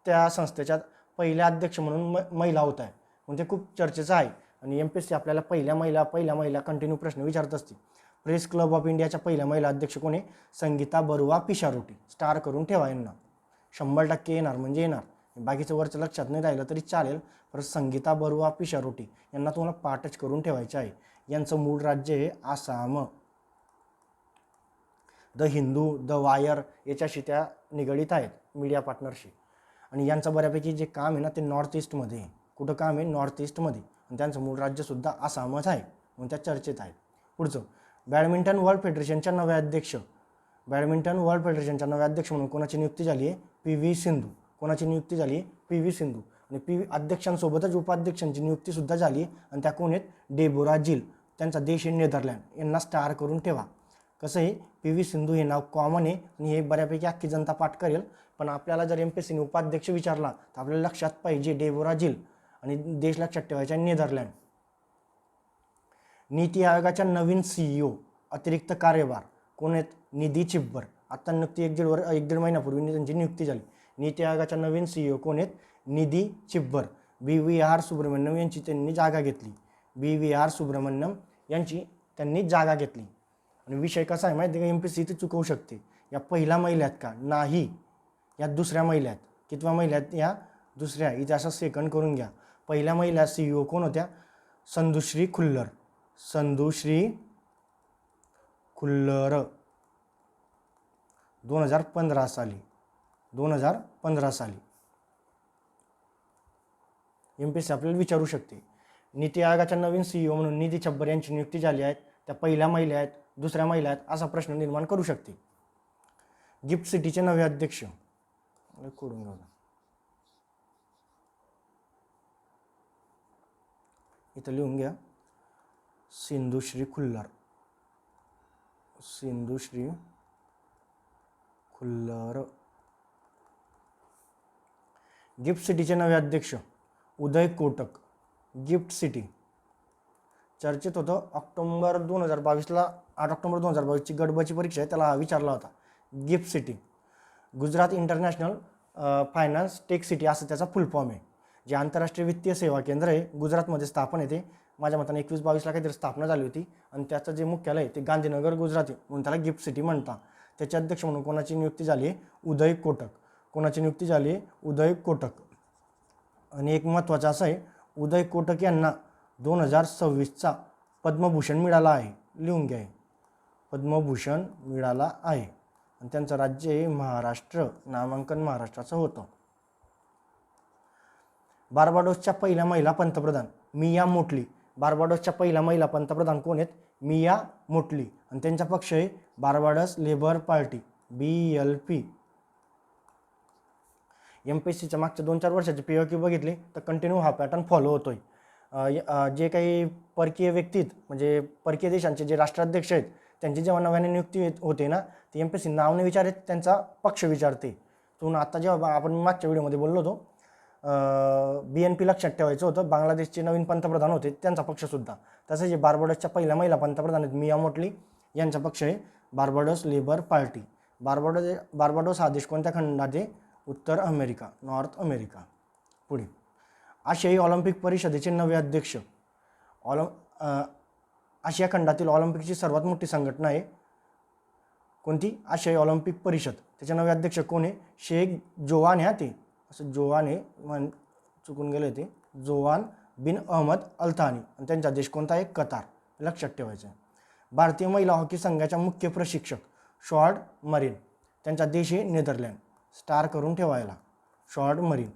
त्या संस्थेच्या पहिल्या अध्यक्ष म्हणून महिला होत आहे, म्हणजे खूप चर्चेचं आहे. आणि MPSC आपल्याला पहिल्या महिला कंटिन्यू प्रश्न विचारत असते. प्रेस क्लब ऑफ इंडियाच्या पहिल्या महिला अध्यक्ष कोण आहे? संगीता बरुआ पिशारोटी. स्टार करून ठेवा यांना, 100% येणार म्हणजे येणार. बाकीचं वरचं लक्षात नाही राहिलं तरी चालेल, पर संगीता बरुआ पिशारोटी यांना तुम्हाला पाठच करून ठेवायचे आहे. यांचं मूळ राज्य आहे Assam. The Hindu, the wire याच्याशी त्या निगडीत आहेत, मीडिया पार्टनरशी. आणि यांचं बऱ्यापैकी जे काम आहे ना ते नॉर्थ ईस्टमध्ये आहे. कुठं काम आहे? नॉर्थ ईस्टमध्ये. आणि त्यांचं मूळ राज्यसुद्धा आसामच आहे, म्हणून त्या चर्चेत आहेत. पुढचं, बॅडमिंटन वर्ल्ड फेडरेशनच्या नव्या अध्यक्ष, बॅडमिंटन वर्ल्ड फेडरेशनच्या नव्या अध्यक्ष म्हणून कोणाची नियुक्ती झाली आहे? PV सिंधू. कोणाची नियुक्ती झाली आहे? PV सिंधू. आणि अध्यक्षांसोबतच उपाध्यक्षांची नियुक्तीसुद्धा झाली आणि त्या कोण आहेत? डेबोरा जिल. त्यांचा देश आहे नेदरलँड. यांना स्टार करून ठेवा. कसं आहे, PV सिंधू हे नाव कॉमन आहे आणि हे बऱ्यापैकी अख्खी जनता पाठ करेल, पण आपल्याला जर MPSCने उपाध्यक्ष विचारला तर आपल्याला लक्षात पाहिजे डेबोरा जिल आणि देश लक्षात ठेवायचा नेदरलँड. नीती आयोगाच्या नवीन CEO अतिरिक्त कार्यभार कोण आहेत? निधी चिब्बर. आता नुकती 1-1.5 महिन्यापूर्वी त्यांची नियुक्ती झाली. नीती आयोगाच्या नवीन CEO कोण आहेत? निधी चिब्बर. BVR सुब्रमण्यम यांची त्यांनी जागा घेतली. BVR सुब्रमण्यम यांची त्यांनी जागा घेतली. आणि विषय कसा आहे माहिती आहे का? MPSC इथे चुकवू शकते. या पहिल्या महिला आहेत का? नाही, या दुसऱ्या महिला आहेत. कितव्या महिला आहेत? या दुसऱ्या. इथे असं सेकंड करून घ्या. पहिल्या महिला CEO कोण होत्या? संधुश्री खुल्लर. संधुश्री खुल्लर. 2015 साली. 2015 साली. MPSC आपल्याला विचारू शकते. नीती आयोगाच्या नवीन CEO म्हणून निधी चिब्बर यांची नियुक्ती झाली आहे. त्या पहिल्या महिला आहेत, दुसऱ्या महिला आहेत, असा प्रश्न निर्माण करू शकते. गिफ्ट सिटीचे नवे अध्यक्ष कोडून घ्या. इथं लिहून घ्या सिंधुश्री खुल्लर. सिंधुश्री खुल्लर. गिफ्ट सिटीचे नवे अध्यक्ष उदय कोटक. गिफ्ट सिटी चर्चेत होतं. 8 ऑक्टोबर 2022ची गडबची परीक्षा आहे, त्याला विचारला होता. Gift city Gujarat international finance tech city असं त्याचा फुल फॉर्म आहे. जे आंतरराष्ट्रीय वित्तीय सेवा केंद्र आहे गुजरातमध्ये स्थापन आहे. ते माझ्या मताने 21-22ला काहीतरी स्थापना झाली होती आणि त्याचं जे मुख्यालय आहे ते गांधीनगर गुजरात म्हणून त्याला गिफ्ट सिटी म्हणतात. त्याचे अध्यक्ष म्हणून कोणाची नियुक्ती झाली आहे? उदय कोटक. कोणाची नियुक्ती झाली आहे? उदय कोटक. आणि एक महत्त्वाचं असं आहे, उदय कोटक यांना 2026चा पद्मभूषण मिळाला आहे. लिहून घ्या, पद्मभूषण मिळाला आहे. आणि त्यांचं राज्य आहे महाराष्ट्र. नामांकन महाराष्ट्राचं होतं. बार्बाडोसच्या पहिल्या महिला पंतप्रधान मिया मोटली. बार्बाडोसच्या पहिल्या महिला पंतप्रधान कोण आहेत? मिया मोटली आणि त्यांचा पक्ष आहे बार्बाडस लेबर पार्टी BLP. MPSCच्या मागच्या 2-4 वर्षाचे POQ बघितले तर कंटिन्यू हा पॅटर्न फॉलो होतोय. जे काही परकीय व्यक्तीत म्हणजे परकीय देशांचे जे राष्ट्राध्यक्ष आहेत त्यांची जेव्हा नव्याने नियुक्ती होते ना, ती MPSC नाव नाही विचारत, त्यांचा पक्ष विचारते. तुम्ही आता जेव्हा आपण मागच्या व्हिडिओमध्ये बोललो होतो BNP लक्षात ठेवायचं होतं, बांगलादेशचे नवीन पंतप्रधान होते त्यांचा पक्षसुद्धा. तसं जे बार्बाडोसच्या पहिल्या महिला पंतप्रधान आहेत मिया मोटली, यांचा पक्ष आहे बार्बाडोस लेबर पार्टी. बार्बाडोस हा देश कोणत्या खंडात आहे? उत्तर अमेरिका, नॉर्थ अमेरिका. पुढे आशियाई ऑलिम्पिक परिषदेचे नवे अध्यक्ष. आशिया खंडातील ऑलिम्पिकची सर्वात मोठी संघटना आहे कोणती? आशियाई ऑलिम्पिक परिषद. त्याचे नवे अध्यक्ष कोण आहे? शेख जोवान ह्या ते असं जोवान आहे, चुकून गेले ते, जोवान बिन अहमद अल थानी. आणि त्यांचा देश कोणता आहे? कतार. लक्षात ठेवायचं आहे. भारतीय महिला हॉकी संघाच्या मुख्य प्रशिक्षक शॉर्ट मरीन, त्यांचा देश आहे नेदरलँड. स्टार करून ठेवायला शॉर्ट मरीन.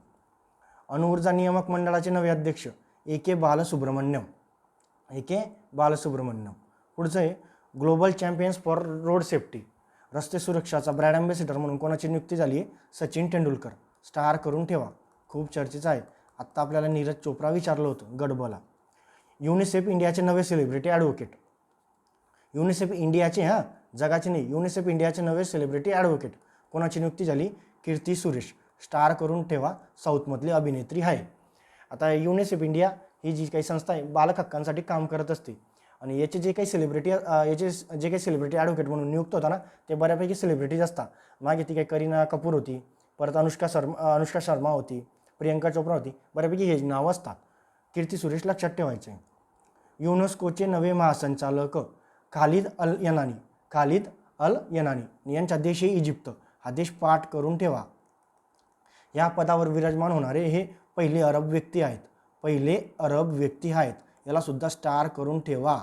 अणुऊर्जा नियामक मंडळाचे नवे अध्यक्ष AK बालसुब्रमण्यम. पुढचं आहे global champions for road safety, रस्ते सुरक्षाचा ब्रँड अँबॅसेडर म्हणून कोणाची नियुक्ती झाली आहे? सचिन तेंडुलकर. स्टार करून ठेवा, खूप चर्चेचं आहे. आत्ता आपल्याला नीरज चोप्रा विचारलं होतं गडबला. युनिसेफ इंडियाचे नवे सेलिब्रिटी ॲडव्होकेट. युनिसेफ इंडियाचे, जगाचे नाही, युनिसेफ इंडियाचे नवे सेलिब्रिटी ॲडव्होकेट कोणाची नियुक्ती झाली? कीर्ती सुरेश. स्टार करून ठेवा, साऊथमधली अभिनेत्री आहे. आता युनिसेफ इंडिया ही जी काही संस्था आहे बालक हक्कांसाठी काम करत असते आणि याचे जे काही सेलिब्रिटी ॲडव्होकेट म्हणून नियुक्त होता ना, ते बऱ्यापैकी सेलिब्रिटीज असतात. मागे ती काही करीना कपूर होती, परत अनुष्का शर्मा होती, प्रियंका चोप्रा होती, बऱ्यापैकी हे नावं असतात. कीर्ती सुरेश लक्षात ठेवायचे. युनेस्कोचे नवे महासंचालक खालिद अल यनानी यांचा देश आहे इजिप्त. हा देश पाठ करून ठेवा. या पदावर विराजमान होणारे हे पहिले अरब व्यक्ती आहेत. याला सुद्धा स्टार करून ठेवा.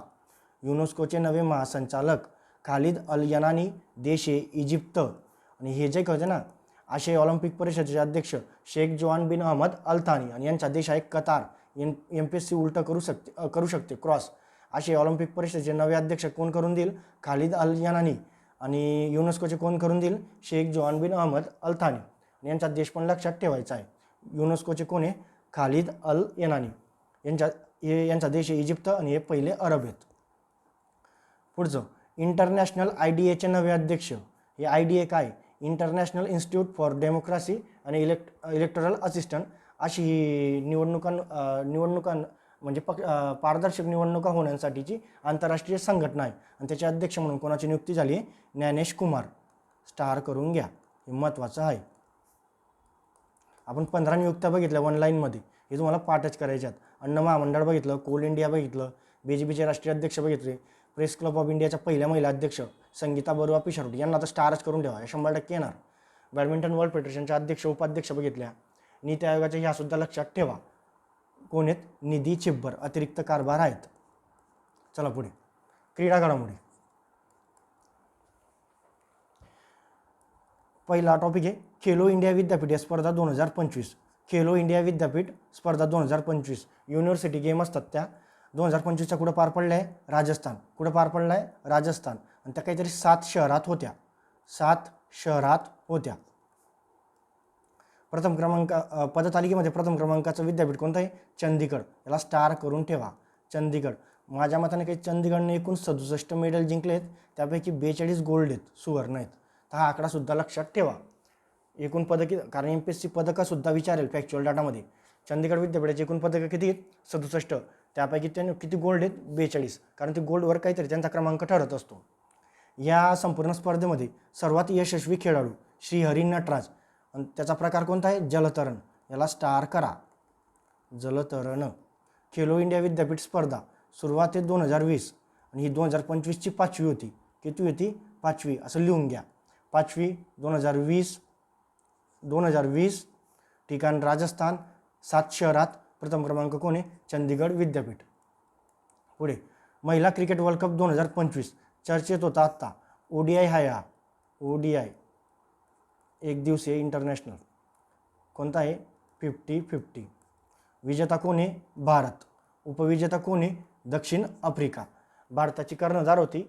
युनेस्कोचे नवे महासंचालक खालिद अल यनानी, देश आहे इजिप्त. आणि हे जे कहते ना, आशियाई ऑलिम्पिक परिषदेचे अध्यक्ष शेख जोवान बिन अहमद अल थानी आणि यांचा देश आहे कतार. MPSC उलटं करू शकते क्रॉस. आशियाई ऑलिम्पिक परिषदेचे नवे अध्यक्ष कोण करून देईल? खालिद अल यनानी. आणि युनेस्कोचे कोण करून देईल? शेख जोवान बिन अहमद अल थानी. यांचा देश पण लक्षात ठेवायचा आहे. युनेस्कोचे कोण आहे? खालिद अल यनानी. यांचा देश आहे इजिप्त आणि हे पहिले अरब आहेत. पुढचं इंटरनॅशनल IDAचे नवे अध्यक्ष. हे IDA काय? इंटरनॅशनल इन्स्टिट्यूट फॉर डेमोक्रेसी आणि इलेक्टोरल असिस्टंट. अशी ही निवडणुका म्हणजे पारदर्शक निवडणुका होण्यासाठीची आंतरराष्ट्रीय संघटना आहे. आणि त्याचे अध्यक्ष म्हणून कोणाची नियुक्ती झाली आहे? ज्ञानेश कुमार. स्टार करून घ्या, हे महत्त्वाचं आहे. आपण 15 नियुक्त्या बघितल्या ऑनलाईनमध्ये, हे तुम्हाला पाठच करायच्यात. अन्न महामंडळ बघितलं, कोल इंडिया बघितलं, BJPचे राष्ट्रीय अध्यक्ष बघितले, प्रेस क्लब ऑफ इंडियाच्या पहिल्या महिला अध्यक्ष संगीता बरुआ पिशारोटी, यांना तर स्टारच करून ठेवा, 100% येणार. बॅडमिंटन वर्ल्ड फेडरेशनच्या अध्यक्ष उपाध्यक्ष बघितल्या. नीती आयोगाच्या ह्या सुद्धा लक्षात ठेवा. कोण आहेत? निधी चिब्बर, अतिरिक्त कारभार आहेत. चला पुढे क्रीडा घडामोडी. पहिला टॉपिक आहे खेलो इंडिया विद्यापीठ स्पर्धा 2025. खेलो इंडिया विद्यापीठ स्पर्धा 2025 युनिव्हर्सिटी गेम असतात त्या 2025च्या कुठं पार पडल्या आहे? राजस्थान. कुठं पार पडला आहे? राजस्थान. आणि त्या काहीतरी 7 शहरात होत्या. प्रथम क्रमांक पदतालिकेमध्ये प्रथम क्रमांकाचं विद्यापीठ कोणतं आहे? चंदीगड. याला स्टार करून ठेवा, चंदीगड. माझ्या मताने काही चंदीगडने एकूण 67 मेडल जिंकले आहेत, त्यापैकी 42 गोल्ड आहेत, सुवर्ण आहेत. तर हा आकडा सुद्धा लक्षात ठेवा. एकूण पदके, कारण MPSC पदकंसुद्धा विचारेल फॅक्च्युअल डाटामध्ये. चंदीगड विद्यापीठाची एकूण पदकं किती आहेत? 67. त्यापैकी त्यांनी किती गोल्ड आहेत? 42. कारण ते गोल्डवर काहीतरी त्यांचा क्रमांक ठरत असतो. या संपूर्ण स्पर्धेमध्ये सर्वात यशस्वी खेळाडू श्रीहरी नटराज आणि त्याचा प्रकार कोणता आहे? जलतरण. याला स्टार करा, जलतरण. खेलो इंडिया विद्यापीठ स्पर्धा सुरुवात आहे 2020 आणि ही 2025ची 5वी होती. किती होती? 5वी. असं लिहून घ्या. 5वी 2020 ठिकाण राजस्थान. 7 शहरात. प्रथम क्रमांक कोण आहे? चंदीगड विद्यापीठ. पुढे महिला क्रिकेट वर्ल्ड कप 2025 चर्चेत होता आत्ता. ODI हा या ODI एक दिवसीय इंटरनॅशनल. कोणता आहे? 50-50. विजेता कोण आहे? भारत. उपविजेता कोण आहे? दक्षिण आफ्रिका. भारताची कर्णधार होती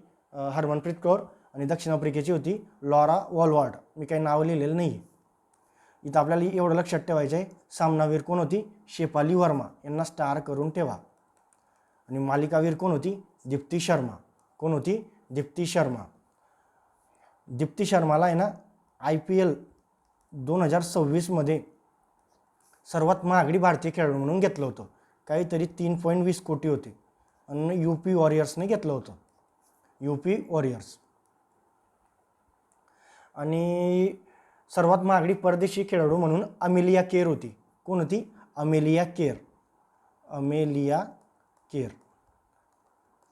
हरमनप्रीत कौर आणि दक्षिण आफ्रिकेची होती लॉरा वॉलवार्ड. मी काही नावं लिहिलेलं नाही आहे. इथं आपल्याला एवढं लक्षात ठेवायचं आहे, सामनावीर कोण होती? शेफाली वर्मा, यांना स्टार करून ठेवा. आणि मालिकावीर कोण होती? दीप्ती शर्मा. कोण होती? दीप्ती शर्मा. दीप्ती शर्माला आहे ना IPL 2026मध्ये सर्वात महागडी भारतीय खेळाडू म्हणून घेतलं होतं. काहीतरी 3.20 कोटी होते आणि UP वॉरियर्सने घेतलं होतं. UP warriors. आणि सर्वात महागडी परदेशी खेळाडू म्हणून अमेलिया केर होती. कोण होती? Amelia Kerr. Amelia Kerr.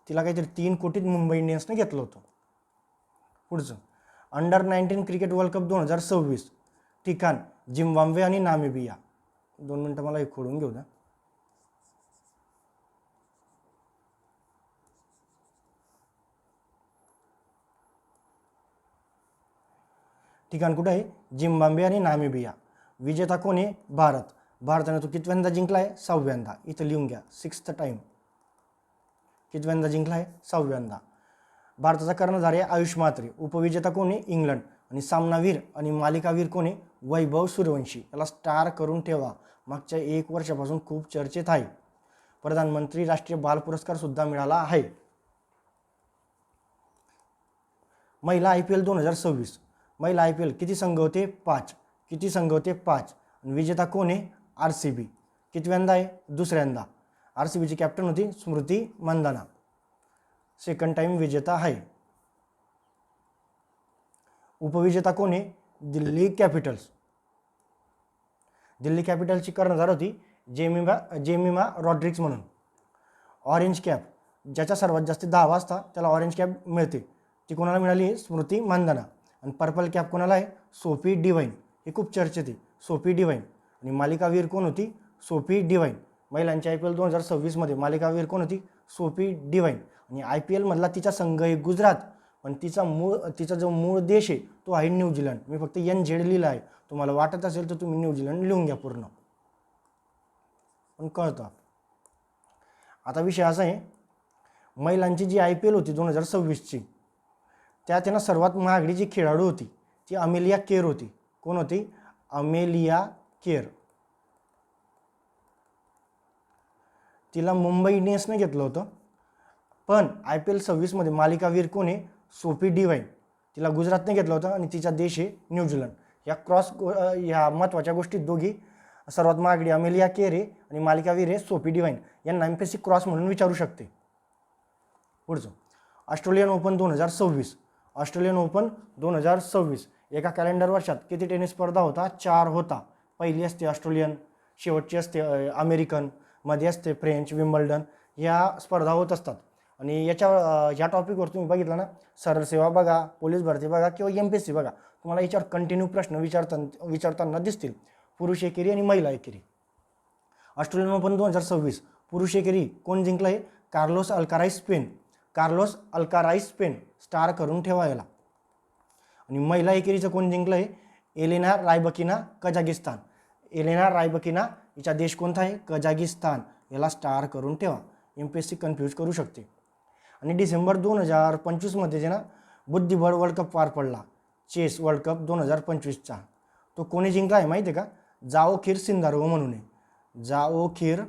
तिला काहीतरी 3 कोटीत मुंबई इंडियन्सने घेतलं होतं. पुढचं अंडर-19 क्रिकेट वर्ल्ड कप 2026. ठिकाण झिम्बाब्वे आणि नामिबिया. 2 मिनटं मला हे खोडून घेऊ द्या. ठिकाण कुठं आहे? झिम्बाब्वे आणि नामिबिया. विजेता कोण आहे? भारत. भारताने तो कितव्यांदा जिंकला आहे? 6व्यांदा. इथं लिहून घ्या, 6th टाइम. कितव्यांदा जिंकला आहे? 6व्यांदा. भारताचा कर्णधार आहे आयुष म्हात्रे. उपविजेता कोण आहे? इंग्लंड. आणि सामनावीर आणि मालिकावीर कोण आहे? वैभव सूर्यवंशी. याला स्टार करून ठेवा. मागच्या 1 वर्षापासून खूप चर्चेत आहे. प्रधानमंत्री राष्ट्रीय बाल पुरस्कार सुद्धा मिळाला आहे. महिला IPL 2026. महिला IPL किती संघ होते? 5. किती संघ होते? 5. आणि विजेता कोण आहे? RCB. कितव्यांदा आहे? 2ऱ्यांदा. RCBची कॅप्टन होती स्मृती मंदाना. 2nd टाइम विजेता आहे. उपविजेता कोण आहे? दिल्ली कॅपिटल्स. दिल्ली कॅपिटल्सची कर्णधार होती जेमिमा रॉड्रिग्स म्हणून. ऑरेंज कॅप ज्याच्या सर्वात जास्त धावा असतात त्याला ऑरेंज कॅप मिळते. ती कोणाला मिळाली? स्मृती मंदाना. आणि पर्पल कॅप कोणाला आहे? Sophie Devine. हे खूप चर्चेत आहे, सोफी डिवाइन. आणि मालिकावीर कोण होती? Sophie Devine. महिलांच्या IPL 2026मध्ये मालिकावीर कोण होती? Sophie Devine. आणि IPL मधला तिचा संघ आहे गुजरात, पण तिचा जो मूळ देश आहे तो आहे न्यूझीलंड. मी फक्त NZ लिहिलं आहे. तुम्हाला वाटत असेल तर तुम्ही न्यूझीलंड लिहून घ्या पूर्ण, पण कळतं. आता विषय असा आहे, महिलांची जी IPL होती 2026ची, त्यात त्यांना सर्वात महागडी जी खेळाडू होती ती अमेलिया केर होती. कोण होती? Amelia Kerr. तिला मुंबई इंडियन्सने घेतलं होतं. पण IPL 26मध्ये मालिकावीर कोण आहे? Sophie Devine. तिला गुजरातने घेतलं होतं आणि तिचा देश आहे न्यूझीलंड. या महत्त्वाच्या गोष्टी दोघी, सर्वात महागडी अमेलिया केर आहे आणि मालिकावीर आहे सोफी डिवाइन. यांना MPSC क्रॉस म्हणून विचारू शकते. पुढचं ऑस्ट्रेलियन ओपन 2026. ऑस्ट्रेलियन ओपन 2026 एका कॅलेंडर वर्षात किती टेनिस स्पर्धा होता? 4 होता. पहिली असते ऑस्ट्रेलियन, शेवटची असते अमेरिकन, मध्ये असते फ्रेंच, विम्बल्डन. या स्पर्धा होत असतात. आणि ह्या टॉपिकवर तुम्ही बघितलं ना, सरळ सेवा बघा, पोलीस भरती बघा किंवा MPSC बघा, तुम्हाला याच्यावर कंटिन्यू प्रश्न विचारताना दिसतील. पुरुष एकेरी आणि महिला एकेरी. ऑस्ट्रेलियन ओपन 2026 पुरुष एकेरी कोण जिंकलं आहे? Carlos Alcaraz Spain. Carlos Alcaraz Spain. Star करून ठेवा याला. आणि महिला एकेरीचं कोण जिंकलं आहे? एलेना रायबकिना कझागिस्तान. एलेना रायबकिना, हिचा देश कोणता आहे? कझागिस्तान. याला स्टार करून ठेवा. MPSC कन्फ्यूज करू शकते. आणि डिसेंबर 2025मध्ये जे ना बुद्धिबळ वर्ल्ड कप पार पडला, चेस वर्ल्ड कप 2025चा. तो कोणी जिंकला आहे माहिती आहे का? जाओखिर सिंदारोव्ह म्हणून आहे. जाओखिर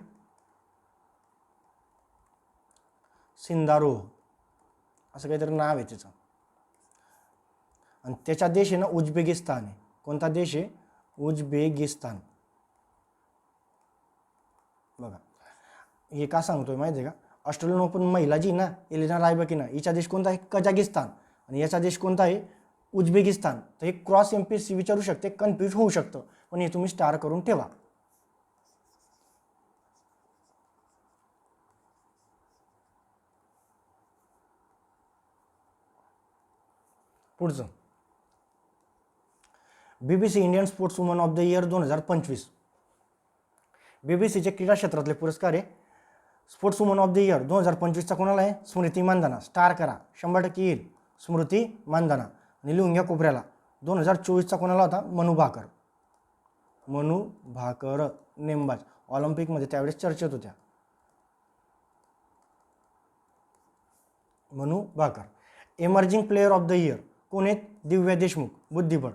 सिंदारोव्ह असं काहीतरी नाव आहे त्याचं. आणि त्याचा देश आहे ना उझबेकिस्तान आहे. कोणता देश आहे? उझबेकिस्तान. बघा हे का सांगतोय माहिती आहे का? ऑस्ट्रेलियन ओपन महिला जी ना एलेना रायबकिना, हिचा देश कोणता आहे? कझागिस्तान. आणि याचा देश कोणता आहे? उझबेकिस्तान. तर हे क्रॉस MPSC विचारू शकते, कन्फ्यूज होऊ शकतं, पण हे तुम्ही स्टार करून ठेवा. पुढचं BBC Indian sports woman of the year 2025. BBCचे क्रीडा क्षेत्रातले पुरस्कार आहे. Sports woman of the year 2025चा कोणाला आहे? स्मृती मंदाना. स्टार करा, 100% येईल. स्मृती मंदाना. आणि लिहून घ्या कोपऱ्याला. 2024चा कोणाला होता? मनू भाकर. मनू भाकर नेमबाज. ऑलिम्पिकमध्ये त्यावेळेस चर्चेत होत्या. Manu Bhaker. Emerging player of the year कोण आहेत? दिव्या देशमुख, बुद्धिबळ.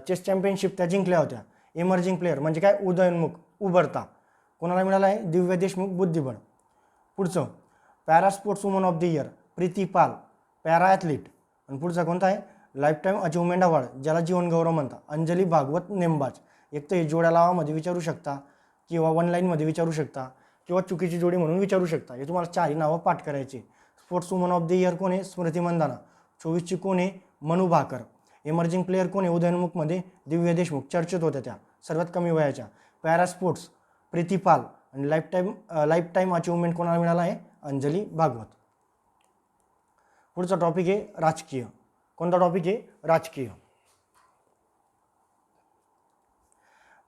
चेस चॅम्पियनशिप त्या जिंकल्या होत्या. एमर्जिंग प्लेयर म्हणजे काय? उदयोन्मुख, उभरता. कोणाला मिळाला आहे? दिव्या देशमुख, बुद्धिबळ. पुढचं para sports woman of the year Preeti Pal, para athlete. आणि पुढचा कोणता आहे? लाईफ टाईम अचिव्हमेंट अवॉर्ड ज्याला जीवन गौरव म्हणतात, अंजली भागवत नेमबाज. एक तर हे जोड्या लावामध्ये विचारू शकता किंवा वन लाईनमध्ये विचारू शकता किंवा चुकीची जोडी म्हणून विचारू शकता. हे तुम्हाला चारही नावं पाठ करायची. Sports woman of the year कोण आहे? स्मृती मंदाना. 24ची कोण आहे? मनू भाकर. एमर्जिंग प्लेयर कोण आहे? उदयोन्मुखमध्ये दिव्या देशमुख, चर्चेत होत्या त्या, सर्वात कमी वयाच्या. पॅरा स्पोर्ट्स प्रीती पाल. आणि लाईफ टाईम अचिव्हमेंट कोणाला मिळाला आहे? अंजली भागवत. पुढचा टॉपिक आहे राजकीय. कोणता टॉपिक आहे? राजकीय.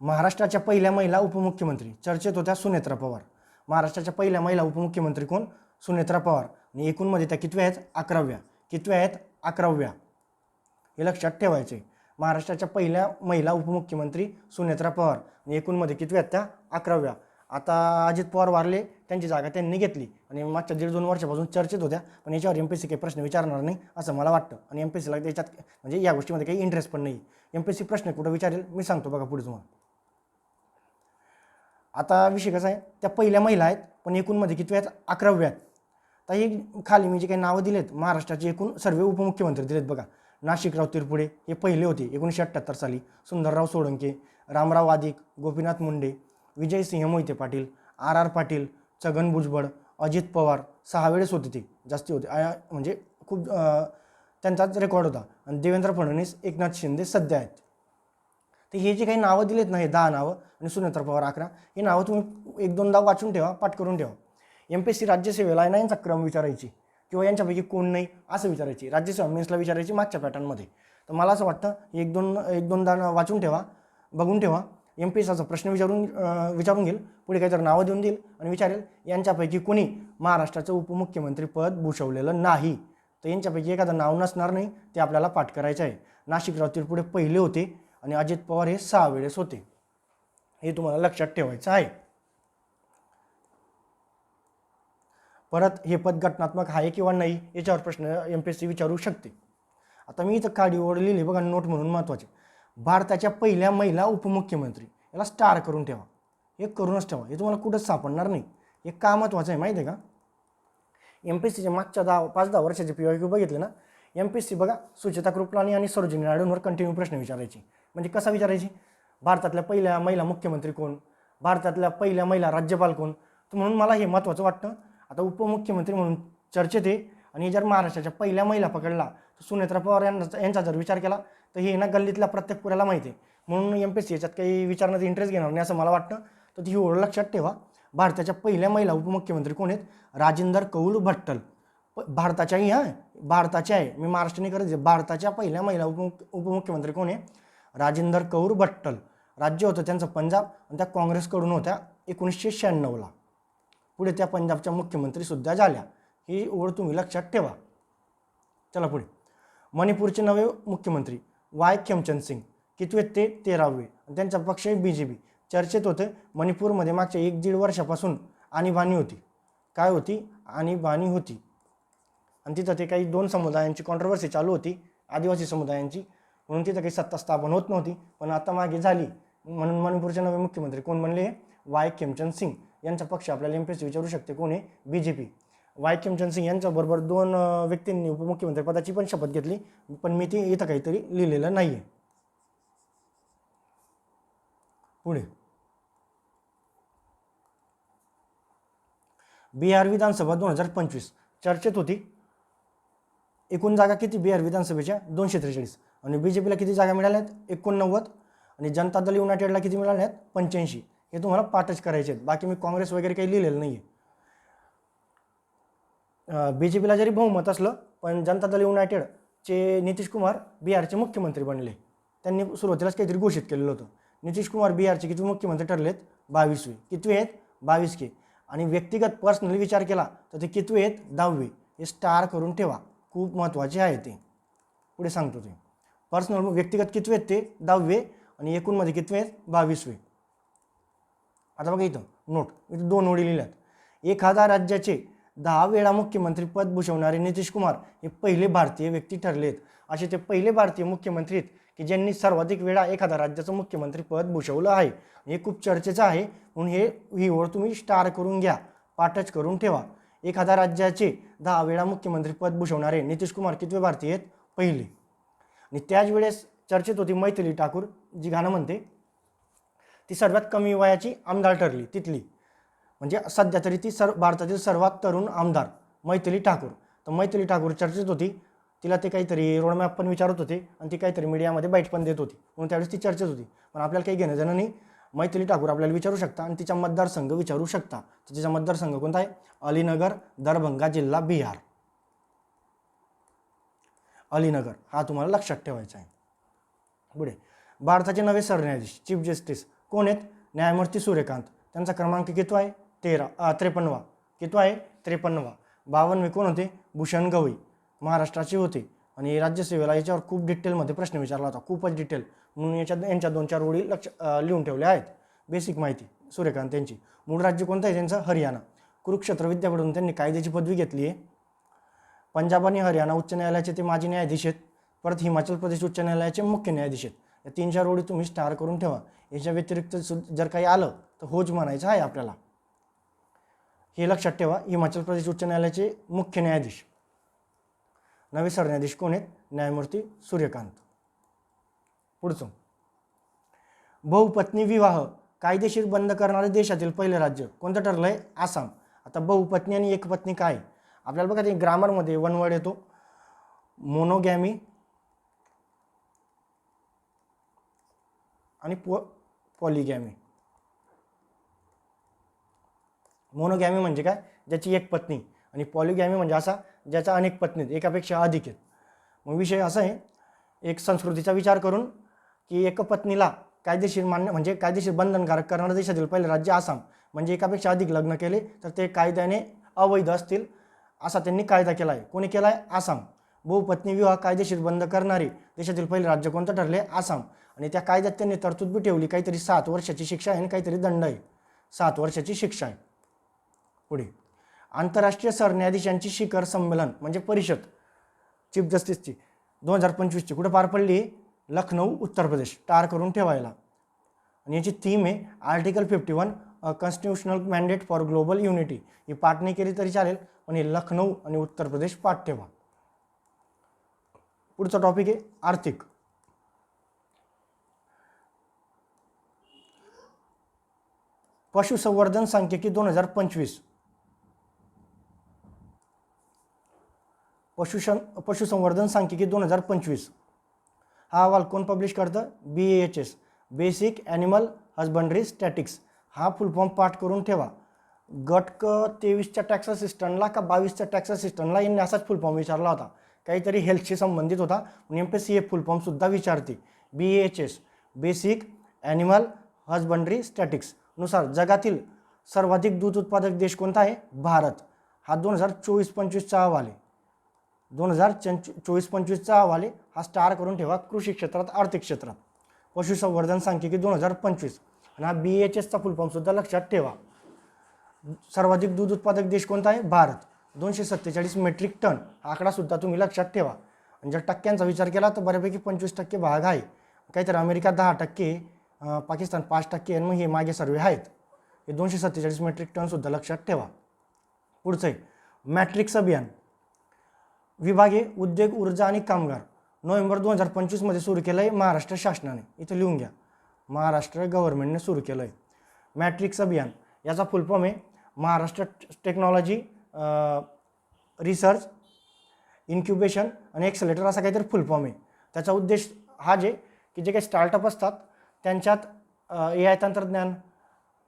महाराष्ट्राच्या पहिल्या महिला उपमुख्यमंत्री चर्चेत होत्या सुनेत्रा पवार. महाराष्ट्राच्या पहिल्या महिला उपमुख्यमंत्री कोण? सुनेत्रा पवार. आणि एकूणमध्ये त्या कितव्या आहेत? 11व्या. कितव्या आहेत? 11व्या. हे लक्षात ठेवायचे. महाराष्ट्राच्या पहिल्या महिला उपमुख्यमंत्री सुनेत्रा पवार आणि एकूणमध्ये कितव्या आहेत? त्या 11व्या. आता अजित पवार वारले, त्यांची जागा त्यांनी घेतली आणि मागच्या 1.5-2 वर्षापासून चर्चेत होत्या. पण याच्यावर MPSC काही प्रश्न विचारणार नाही असं मला वाटतं. आणि MPSCला त्याच्यात म्हणजे या गोष्टीमध्ये काही इंटरेस्ट पण नाही. MPSC प्रश्न कुठं विचारेल मी सांगतो बघा पुढे तुम्हाला. आता विषय कसा आहे? त्या पहिल्या महिला आहेत पण एकूणमध्ये कितव्या आहेत? 11व्या. तर ही खाली मी जे काही नावं दिलेत महाराष्ट्राचे एकूण सर्व उपमुख्यमंत्री दिलेत बघा. नाशिकराव तिरपुडे हे पहिले होते 1978 साली. सुंदरराव सोळंके, रामराव आदिक, गोपीनाथ मुंडे, विजयसिंह मोहिते पाटील, RR पाटील, छगन भुजबळ, अजित पवार. 6 वेळेस होते ते, जास्ती होते म्हणजे खूप त्यांचाच रेकॉर्ड होता. आणि देवेंद्र फडणवीस, एकनाथ शिंदे सध्या आहेत. तर हे जे काही नावं दिलेत ना, हे 10 नावं आणि सुनेत्रा पवार 11, ही नावं तुम्ही 1-2दा वाचून ठेवा, पाठ करून ठेवा. MPSC राज्यसेवेला आहे ना यांचा क्रम विचारायची किंवा यांच्यापैकी कोण नाही असं विचारायची. राज्यसेवा मेन्सला विचारायची मागच्या पॅटर्नमध्ये. तर मला असं वाटतं 1-2दा वाचून ठेवा, बघून ठेवा. MPSCचा प्रश्न विचारून घेईल, पुढे काहीतरी नावं देऊन देईल आणि विचारेल यांच्यापैकी कोणी महाराष्ट्राचं उपमुख्यमंत्री पद भूषवलेलं नाही. तर यांच्यापैकी एखादं नाव नसणार नाही, ते आपल्याला पाठ करायचं आहे. नाशिकराव तिरपुडे पहिले होते आणि अजित पवार हे 6 वेळेस होते. हे तुम्हाला लक्षात ठेवायचं आहे. परत हे पद घटनात्मक आहे किंवा नाही याच्यावर प्रश्न MPSC विचारू शकते. आता मी इथं काडीवर लिहिले बघा, नोट म्हणून महत्त्वाचे. भारताच्या पहिल्या महिला उपमुख्यमंत्री, याला स्टार करून ठेवा. हे करूनच ठेवा, हे तुम्हाला कुठंच सापडणार नाही. हे का महत्त्वाचं आहे माहिती आहे का? MPSCच्या मागच्या 5-10 वर्षाचे PYQ बघितले ना, MPSC बघा सुचेता कृपलानी आणि सरोजिनी नायडूंवर कंटिन्यू प्रश्न विचारायचे. म्हणजे कसा विचारायची? भारतातल्या पहिल्या महिला मुख्यमंत्री कोण? भारतातल्या पहिल्या महिला राज्यपाल कोण? तर म्हणून मला हे महत्त्वाचं वाटतं. आता उपमुख्यमंत्री म्हणून चर्चेत आहे आणि जर महाराष्ट्राच्या पहिल्या महिला पकडला तर सुनेत्रा पवार यांचा जर विचार केला तर हे ना गल्लीतल्या प्रत्येक पुऱ्याला माहिती आहे. म्हणून MPSC याच्यात काही विचारण्यात इंटरेस्ट घेणार नाही असं मला वाटतं. तर ती ओळख लक्षात ठेवा. भारताच्या पहिल्या महिला उपमुख्यमंत्री कोण आहेत? राजेंद्र कौर भट्टल. भारताच्याही भारताच्या आहे, मी महाराष्ट्राने करत भारताच्या पहिल्या महिला उपमुख्यमंत्री कोण आहे? राजेंद्र कौर भट्टल. राज्य होतं त्यांचं पंजाब आणि त्या काँग्रेसकडून होत्या 1996ला. पुढे त्या पंजाबच्या मुख्यमंत्रीसुद्धा झाल्या. ही ओळ तुम्ही लक्षात ठेवा. चला पुढे. मणिपूरचे नवे मुख्यमंत्री वाय खेमचंद सिंग. कितवे ते? 13वे. त्यांचा पक्ष BJP. चर्चेत होते. मणिपूरमध्ये मागच्या 1-1.5 वर्षापासून आणीबाणी होती. काय होती? आणीबाणी होती. आणि तिथं ते काही 2 समुदायांची कॉन्ट्रोवर्सी चालू होती, आदिवासी समुदायांची, म्हणून तिथं काही सत्ता स्थापन होत नव्हती. पण आता मागे झाली. म्हणून मणिपूरचे नवे मुख्यमंत्री कोण बनले? वाय खेमचंद सिंग. यांचा पक्ष आपल्याला MPSC विचारू शकते कोण आहे? BJP. वाय खेमचंद सिंग यांच्याबरोबर 2 व्यक्तींनी उपमुख्यमंत्री पदाची पण शपथ घेतली, पण मी ती इथं काहीतरी लिहिलेलं नाही आहे. पुढे बिहार विधानसभा 2025 चर्चेत होती. एकूण जागा किती बिहार विधानसभेच्या? 243. आणि BJPला किती जागा मिळाल्यात? 89. आणि जनता दल युनायटेडला किती मिळाल्यात? 85. हे तुम्हाला पाठच करायचे आहेत. बाकी मी काँग्रेस वगैरे काही लिहिलेलं नाही आहे. BJPला जरी बहुमत असलं पण जनता दल युनायटेडचे नितीश कुमार बिहारचे मुख्यमंत्री बनले. त्यांनी सुरुवातीलाच काहीतरी घोषित केलेलं होतं. नितीश कुमार बिहारचे किती मुख्यमंत्री ठरलेत? 22वे. कितवे आहेत? 22 आणि व्यक्तिगत पर्सनली विचार केला तर ते कितवे आहेत? 10वे. हे स्टार करून ठेवा, खूप महत्त्वाचे आहे ते. पुढे सांगतो ते. पर्सनल व्यक्तिगत कितवे आहेत? ते 10वे. आणि एकूणमध्ये कितवे आहेत? 22वे. आता बघा इथं नोट, इथं 2 ओळी लिहिल्यात. एखाद्या राज्याचे 10 वेळा मुख्यमंत्री पद भूषवणारे नितीश कुमार हे पहिले भारतीय व्यक्ती ठरले आहेत. असे ते पहिले भारतीय मुख्यमंत्री आहेत की ज्यांनी सर्वाधिक वेळा एखाद्या राज्याचं मुख्यमंत्री पद भूषवलं आहे. हे खूप चर्चेचं आहे, म्हणून ही ओळ तुम्ही स्टार करून घ्या, पाठच करून ठेवा. एखाद्या राज्याचे 10 वेळा मुख्यमंत्री पद भूषवणारे नितीश कुमार कितवे भारतीय आहेत? पहिले. आणि त्याच वेळेस चर्चेत होती मैथिली ठाकूर, जी गाणं म्हणते, ती सर्वात कमी वयाची आमदार ठरली तिथली, म्हणजे सध्या तरी ती भारतातील सर्वात तरुण आमदार मैथिली ठाकूर. तर मैथिली ठाकूर चर्चेत होती, तिला ते काहीतरी रोडमॅप पण विचारत होते आणि ती काहीतरी मीडियामध्ये बाईट पण देत होती, म्हणून त्यावेळेस ती चर्चेत होती. पण आपल्याला काही घेणं देणं नाही. मैथिली ठाकूर आपल्याला विचारू शकता आणि तिचा मतदारसंघ विचारू शकता. तर तिचा मतदारसंघ कोणता आहे? अलीनगर, दरभंगा जिल्हा, बिहार. अलीनगर हा तुम्हाला लक्षात ठेवायचा आहे. पुढे भारताचे नवे सरन्यायाधीश चीफ जस्टिस कोण आहेत? न्यायमूर्ती सूर्यकांत. त्यांचा क्रमांक कितवा आहे? 53वा. कितवा आहे? 53वा. 52वे कोण होते? भूषण गवई, महाराष्ट्राचे होते. आणि राज्यसेवेला याच्यावर खूप डिटेलमध्ये प्रश्न विचारला होता, खूपच डिटेल, म्हणून यांच्या 2-4 ओळी लिहून ठेवल्या आहेत. बेसिक माहिती सूर्यकांत यांची. मूळ राज्य कोणतं आहे त्यांचं? हरियाणा. कुरुक्षेत्र विद्यापीठातून त्यांनी कायद्याची पदवी घेतली आहे. पंजाब आणि हरियाणा उच्च न्यायालयाचे ते माजी न्यायाधीश आहेत. परत हिमाचल प्रदेश उच्च न्यायालयाचे मुख्य न्यायाधीश आहेत. या 3-4 ओळी तुम्ही स्टार करून ठेवा. याच्या व्यतिरिक्त जर काही आलं तर होच म्हणायचं आहे आपल्याला. हे लक्षात ठेवा. हिमाचल प्रदेश उच्च न्यायालयाचे मुख्य न्यायाधीश. नवे सरन्यायाधीश कोण आहेत? न्यायमूर्ती सूर्यकांत. पुढचं, बहुपत्नी विवाह कायदेशीर बंद करणारे देशातील पहिले राज्य कोणतं ठरलंय? आसाम. आता बहुपत्नी आणि एकपत्नी काय? आपल्याला बघा ते ग्रामरमध्ये वन वर्ड येतो, मोनोगॅमी आणि पॉलिगॅमी. मोनोगॅमी म्हणजे काय? ज्याची एक पत्नी. आणि पॉलिगॅमी म्हणजे असा ज्याचा अनेक पत्नी आहेत, एकापेक्षा अधिक आहेत. मग विषय असा आहे, एक संस्कृतीचा विचार करून की एक पत्नीला कायदेशीर मान्य म्हणजे कायदेशीर बंधनकारक करणारं देशातील पहिले राज्य आसाम. म्हणजे एकापेक्षा अधिक लग्न केले तर ते कायद्याने अवैध असतील असा त्यांनी कायदा केला आहे. कोणी केला आहे? आसाम. बहुपत्नी विवाह कायदेशीर बंद करणारे देशातील पहिले राज्य कोणतं ठरले? आसाम. आणि त्या कायद्यात त्यांनी तरतूद बी ठेवली, काहीतरी 7 वर्षाची शिक्षा आहे आणि काहीतरी दंड आहे. 7 वर्षाची शिक्षा आहे. पुढे, आंतरराष्ट्रीय सरन्यायाधीशांची शिखर संमेलन म्हणजे परिषद चीफ जस्टिसची 2025ची कुठं पार पडली? लखनौ, उत्तर प्रदेश. टार करून ठेवायला. आणि याची थीम आहे article 51 constitutional mandate for global unity. ही पाठ नाही केली तरी चालेल, पण हे लखनौ आणि उत्तर प्रदेश पाठ ठेवा. पुढचा टॉपिक आहे आर्थिक. पशुसंवर्धन सांख्यिकी 2025. पशुसंवर्धन सांख्यिकी 2025 हा अहवाल कोण पब्लिश करतं? BAHS, basic animal husbandry statics. हा फुल फॉर्म पाठ करून ठेवा. गट क 23च्या टॅक्स असिस्टंटला का 22च्या टॅक्स असिस्टंटला यांनी असाच फुल फॉर्म विचारला होता, काहीतरी हेल्थशी संबंधित होता, म्हणून MPSC हे फुल फॉर्म सुद्धा विचारते. BAHS, basic animal husbandry statics नुसार जगातील सर्वाधिक दूध उत्पादक देश कोणता आहे? भारत. हा 2024-25चा अहवाल आहे. 2024-25चा अहवाल आहे. हा स्टार करून ठेवा. कृषी क्षेत्रात, आर्थिक क्षेत्रात. पशुसंवर्धन सांख्यिकी 2025 आणि हा BAHSचा फुल फॉर्म सुद्धा लक्षात ठेवा. सर्वाधिक दूध उत्पादक देश कोणता आहे? भारत. 247 मेट्रिक टन हा आकडा सुद्धा तुम्ही लक्षात ठेवा. आणि जर टक्क्यांचा विचार केला तर बऱ्यापैकी 25% भाग आहे. काहीतरी अमेरिका 10%, पाकिस्तान 5% आणि मग हे मागे सर्वे आहेत. हे 247 मेट्रिक टन सुद्धा लक्षात ठेवा. पुढचं आहे मॅट्रिक्स अभियान. विभागीय उद्योग, ऊर्जा आणि कामगार. नोव्हेंबर 2025 मध्ये सुरू केलं आहे महाराष्ट्र शासनाने. इथं लिहून घ्या, महाराष्ट्र गव्हर्नमेंटने सुरू केलं आहे मॅट्रिक्स अभियान. याचा फुल फॉर्म आहे महाराष्ट्र टेक्नॉलॉजी रिसर्च इन्क्युबेशन आणि एक्सेलेटर, असा काहीतरी फुल फॉर्म आहे. त्याचा उद्देश हा जे की जे काही स्टार्टअप असतात त्यांच्यात AI तंत्रज्ञान,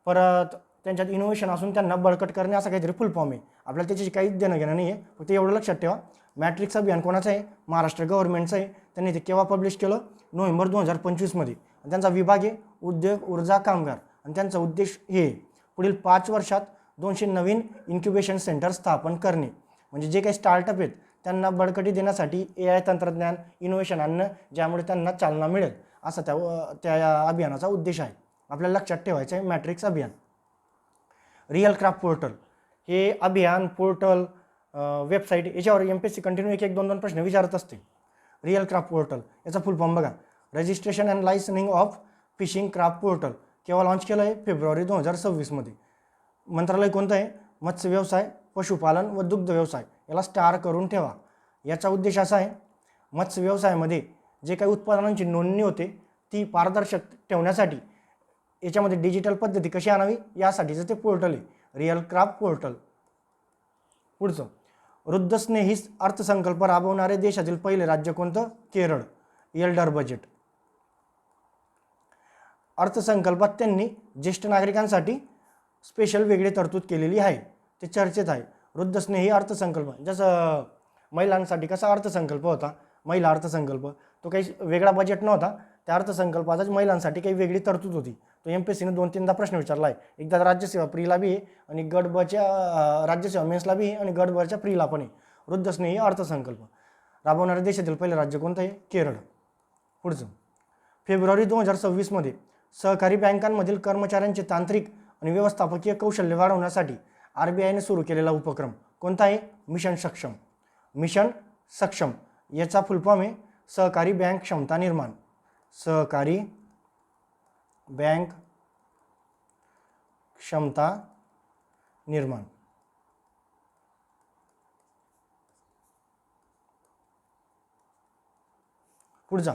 परत त्यांच्यात इनोव्हेशन असून त्यांना बळकट करणे, असा काहीतरी फुल फॉर्म आहे. आपल्याला त्याची काही देणं घेणं नाही आहे, फक्त एवढं लक्षात ठेवा. मॅट्रिक्स अभियान कोणाचं आहे? महाराष्ट्र गव्हर्नमेंटचं आहे. त्यांनी ते केव्हा पब्लिश केलं? नोव्हेंबर 2025 मध्ये. त्यांचा विभाग आहे उद्योग, ऊर्जा, कामगार. आणि त्यांचा उद्देश हे पुढील 5 वर्षात 200 नवीन इन्क्युबेशन सेंटर स्थापन करणे. म्हणजे जे काही स्टार्टअप आहेत त्यांना बळकटी देण्यासाठी AI तंत्रज्ञान, इनोव्हेशन आणणं, ज्यामुळे त्यांना चालना मिळेल, असा त्या अभियानाचा उद्देश आहे. आपल्याला लक्षात ठेवायचं आहे मॅट्रिक्स अभियान. रिअल क्राफ्ट पोर्टल हे अभियान, पोर्टल, वेबसाईट याच्यावर MPSC कंटिन्यू एक दोन प्रश्न विचारत असते. रिअल क्राफ्ट पोर्टल याचा फुल फॉर्म बघा, registration and licensing of fishing craft portal. केव्हा लॉन्च केलं आहे? फेब्रुवारी 2026 मध्ये. मंत्रालय कोणतं आहे? मत्स्य व्यवसाय, पशुपालन व दुग्ध व्यवसाय. याला स्टार करून ठेवा. याचा उद्देश असा आहे, मत्स्य व्यवसायामध्ये जे काही उत्पादनांची नोंदणी होते ती पारदर्शक ठेवण्यासाठी याच्यामध्ये डिजिटल पद्धती कशी आणावी यासाठीचं ते पोर्टल आहे, रिअल क्राफ्ट पोर्टल. पुढचं, वृद्धस्नेही अर्थसंकल्प राबवणारे देशातील पहिले राज्य कोणतं? केरळ. Elder budget. अर्थसंकल्पात त्यांनी ज्येष्ठ नागरिकांसाठी स्पेशल वेगळी तरतूद केलेली आहे, ते चर्चेत आहे. वृद्धस्नेही अर्थसंकल्प, जसं महिलांसाठी कसा अर्थसंकल्प होता, महिला अर्थसंकल्प, तो काही वेगळा बजेट नव्हता. त्या अर्थसंकल्पातच महिलांसाठी काही वेगळी तरतूद होती. तो MPSCने 2-3दा प्रश्न विचारला आहे. एकदा राज्यसेवा प्रीला बी आहे आणि गट बच्या राज्यसेवा मेन्सला बी आहे आणि गट बच्या प्रीला पण आहे. वृद्धस्नेही अर्थसंकल्प राबवणाऱ्या देशातील पहिले राज्य कोणतं आहे? केरळ. पुढचं, फेब्रुवारी 2026 मध्ये सहकारी बँकांमधील कर्मचाऱ्यांचे तांत्रिक आणि व्यवस्थापकीय कौशल्य वाढवण्यासाठी RBIने सुरू केलेला उपक्रम कोणता आहे? मिशन सक्षम. मिशन सक्षम याचा फुल फॉर्म आहे सहकारी बँक क्षमता निर्माण. सहकारी बँक क्षमता निर्माण. पुढचा,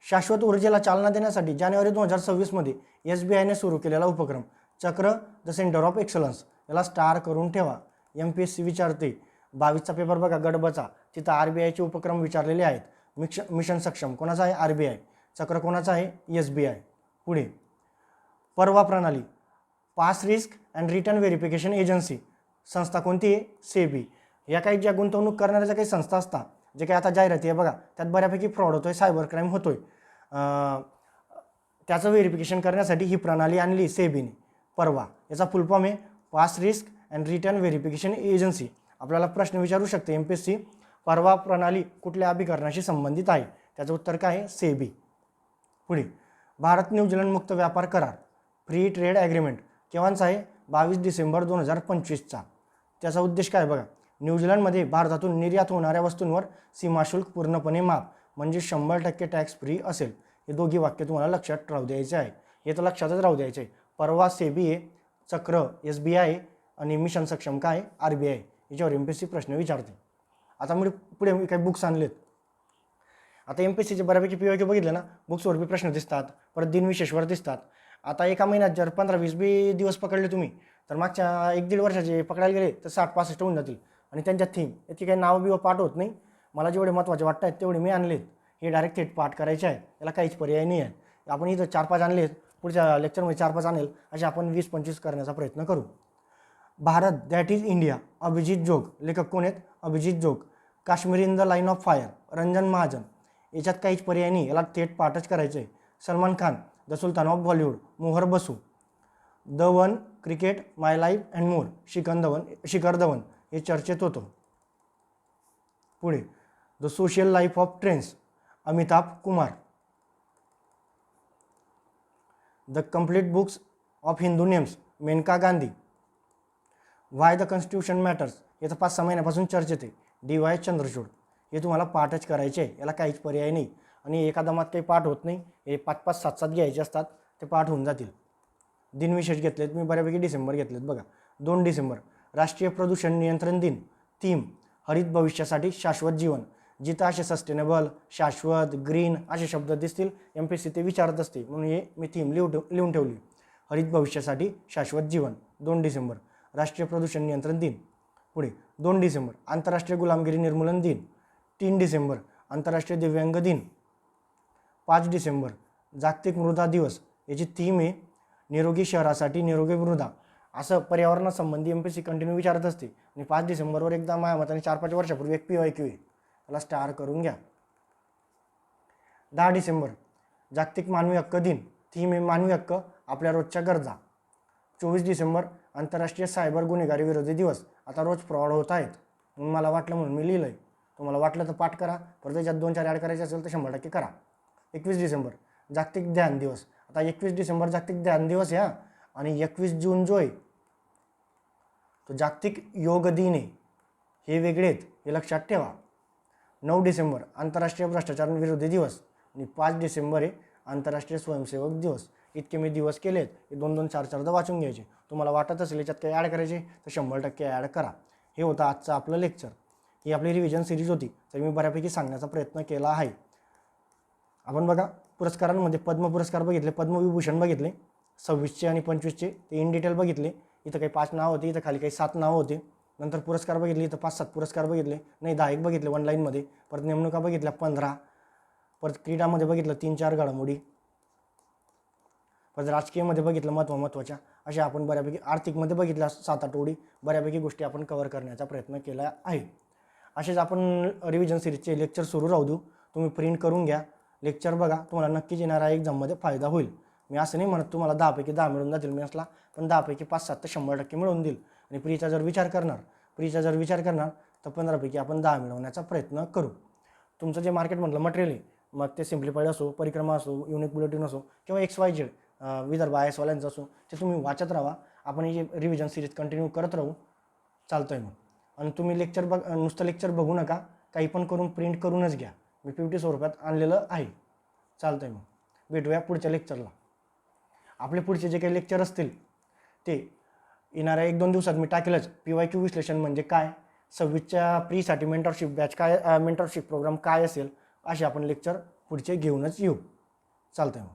शाश्वत ऊर्जेला चालना देण्यासाठी जानेवारी 2026 मध्ये SBIने सुरू केलेला उपक्रम चक्र द सेंटर ऑफ एक्सलन्स. याला स्टार करून ठेवा. MPSC विचारते. 22चा पेपर बघा गडबचा, तिथं RBIचे उपक्रम विचारलेले आहेत. मिशन सक्षम कोणाचा आहे? RBI. चक्र कोणाचा आहे? SBI. पुढे, परवा प्रणाली, pass risk and return verification agency. संस्था कोणती आहे? सेबी. या काही ज्या गुंतवणूक करणाऱ्या ज्या काही संस्था असतात, जे काही आता जाहिराती आहे बघा, त्यात बऱ्यापैकी फ्रॉड होतोय, सायबर क्राईम होतोय, त्याचं व्हेरिफिकेशन करण्यासाठी ही प्रणाली आणली सेबीने परवा. याचा फुल फॉर्म आहे pass risk and return verification agency. आपल्याला प्रश्न विचारू शकते MPSC, परवा प्रणाली कुठल्या अभिकरणाशी संबंधित आहे? त्याचं उत्तर काय आहे? सेबी. पुढे, भारत न्यूझीलंड मुक्त व्यापार करार, फ्री ट्रेड ॲग्रीमेंट केव्हाचा आहे? 22 डिसेंबर 2025चा. त्याचा उद्देश काय बघा, न्यूझीलंडमध्ये भारतातून निर्यात होणाऱ्या वस्तूंवर सीमाशुल्क पूर्णपणे माफ, म्हणजे 100% टॅक्स फ्री असेल. हे दोघी वाक्य तुम्हाला लक्षात राहू द्यायचे आहे. हे तर लक्षातच राहू द्यायचे आहे. परवा सेबी आहे, चक्र SBI आहे आणि मिशन सक्षम काय आहे? RBI. याच्यावर MPSC प्रश्न विचारते. आता मी पुढे काही बुक्स आणलेत. आता MPSCचे बऱ्यापैकी PYQ बघितले ना, बुक्सवर बी प्रश्न दिसतात, परत दिनविशेषवर दिसतात. आता एका महिन्यात जर 15-20 बी दिवस पकडले तुम्ही, तर मागच्या 1-1.5 वर्षाचे पकडायला गेले तर 60-65 होऊन जातील. आणि त्यांच्या थीम याची काही नाव बिव पाठ होत नाही. मला जेवढे महत्त्वाचे वाटत आहेत तेवढे मी आणलेत. हे डायरेक्ट थेट पाठ करायचे आहे, याला काहीच पर्याय नाही आहे. आपण इथं 4-5 आणलेत, पुढच्या लेक्चरमध्ये 4-5 आणेल, असे आपण 20-25 करण्याचा प्रयत्न करू. Bharat that is India, Abhijit Jog. लेखक कोण आहेत? Abhijit Jog. Kashmir in the line of fire, Ranjan Mahajan. याच्यात काहीच पर्याय नाही, याला थेट पाठच करायचं आहे. Salman Khan, the sultan of Bollywood, Mohar Basu. The one, cricket, my life and more, Shikhar Dhawan. हे चर्चेत होतं. पुढे, the social life of trends, Amitabh Kumar. The complete books of Hindu names, Maneka Gandhi. Why the constitution matters, याचं 5-6 महिन्यापासून चर्चेत आहे, DY चंद्रचूड. हे तुम्हाला पाठच करायचे आहे, याला काहीच पर्याय नाही. आणि एका दमात काही पाठ होत नाही, हे 5-5, 7-7 घ्यायचे असतात, ते पाठ होऊन जातील. दिनविशेष घेतलेत मी बऱ्यापैकी, डिसेंबर घेतलेत बघा. 2 डिसेंबर राष्ट्रीय प्रदूषण नियंत्रण दिन. थीम हरित भविष्यासाठी शाश्वत जीवन. जिथं असे सस्टेनेबल, शाश्वत, ग्रीन असे शब्द दिसतील MPSC ते विचारत असते, म्हणून हे मी थीम लिहून ठेवली. हरित भविष्यासाठी शाश्वत जीवन. 2 डिसेंबर राष्ट्रीय प्रदूषण नियंत्रण दिन. पुढे, 2 डिसेंबर आंतरराष्ट्रीय गुलामगिरी निर्मूलन दिन. 3 डिसेंबर आंतरराष्ट्रीय दिव्यांग दिन. 5 डिसेंबर जागतिक मृदा दिवस. याची थीम आहे निरोगी शहरासाठी निरोगी मृदा. असं पर्यावरणासंबंधी MPSC कंटिन्यू विचारत असते. आणि 5 डिसेंबरवर एकदा माझ्या मताने 4-5 वर्षापूर्वी एक PYQ आहे, त्याला स्टार करून घ्या. 10 डिसेंबर जागतिक मानवी हक्क दिन. थीम आहे मानवी हक्क, आपल्या रोजच्या गरजा. 24 डिसेंबर आंतरराष्ट्रीय सायबर गुन्हेगारी विरोधी दिवस. आता रोज फ्रॉड होत आहेत, म्हणून मला वाटलं म्हणून मी लिहिलं आहे. तुम्हाला वाटलं तर पाठ करा, परत त्याच्यात 2-4 ॲड करायचे असेल तर 100% करा. 21 डिसेंबर जागतिक ध्यान दिवस. आता 21 डिसेंबर जागतिक ध्यान दिवस आहे. आणि 21 जून जो आहे तो जागतिक योग दिन आहे, हे वेगळे आहेत हे लक्षात ठेवा. 9 डिसेंबर आंतरराष्ट्रीय भ्रष्टाचार विरोधी दिवस आणि 5 डिसेंबर आहे आंतरराष्ट्रीय स्वयंसेवक दिवस. इतके मी दिवस केले आहेत, हे 2-2, 4-4दा वाचून घ्यायचे. तुम्हाला वाटत असेल याच्यात काही ॲड करायचे तर 100% ॲड करा. हे होतं आजचं आपलं लेक्चर. ही आपली रिव्हिजन सिरीज होती, तर मी बऱ्यापैकी सांगण्याचा प्रयत्न केला आहे. आपण बघा पुरस्कारांमध्ये पद्म पुरस्कार बघितले, पद्मविभूषण बघितले 26चे आणि 25चे, ते इन डिटेल बघितले. इथं काही 5 नावं होती, इथं खाली काही 7 नावं होते. नंतर पुरस्कार बघितले, इथं 5-7 पुरस्कार बघितले, नाही 10 बघितले वन लाईनमध्ये. परत नेमणुका बघितल्या 15. परत क्रीडामध्ये बघितलं 3-4 घडामोडी. परत राजकीयमध्ये बघितलं महत्त्वाच्या. अशा आपण बऱ्यापैकी आर्थिकमध्ये बघितल्या 7-8 ओळी. बऱ्यापैकी गोष्टी आपण कव्हर करण्याचा प्रयत्न केला आहे. असेच आपण रिव्हिजन सिरीजचे लेक्चर सुरू राहू देऊ. तुम्ही प्रिंट करून घ्या, लेक्चर बघा, तुम्हाला नक्कीच येणाऱ्या एक्झाममध्ये फायदा होईल. मी असं नाही म्हणत तुम्हाला 10 पैकी 10 मिळून जातील मेन्सला, पण 10 पैकी 5-7 तर 100% मिळवून देईल. आणि प्रीचा जर विचार करणार तर 15 पैकी आपण 10 मिळवण्याचा प्रयत्न करू. तुमचं जे मार्केटमधलं मटेरियल आहे, मग ते सिम्प्लिफाईड असो, परिक्रमा असो, युनिक बुलेटिन असो किंवा XYZ विदर्भ IASवाल्यांचं असो, ते तुम्ही वाचत राहा. आपण ही रिव्हिजन सिरीज कंटिन्यू करत राहू. चालतंय मग. आणि तुम्ही नुसतं लेक्चर बघू नका, काही पण करून प्रिंट करूनच घ्या. मी PPT स्वरूपात आणलेलं आहे. चालतंय मग, भेटूया पुढच्या लेक्चरला. आपले पुढचे जे काही लेक्चर असतील ते येणाऱ्या 1-2 दिवसात मी टाकेलच. PYQ विश्लेषण म्हणजे काय, 26च्या प्रीसाठी मेंटरशिप बॅच काय, मेंटरशिप प्रोग्राम काय असेल, असे आपण लेक्चर पुढचे घेऊनच येऊ. चालतंय मग.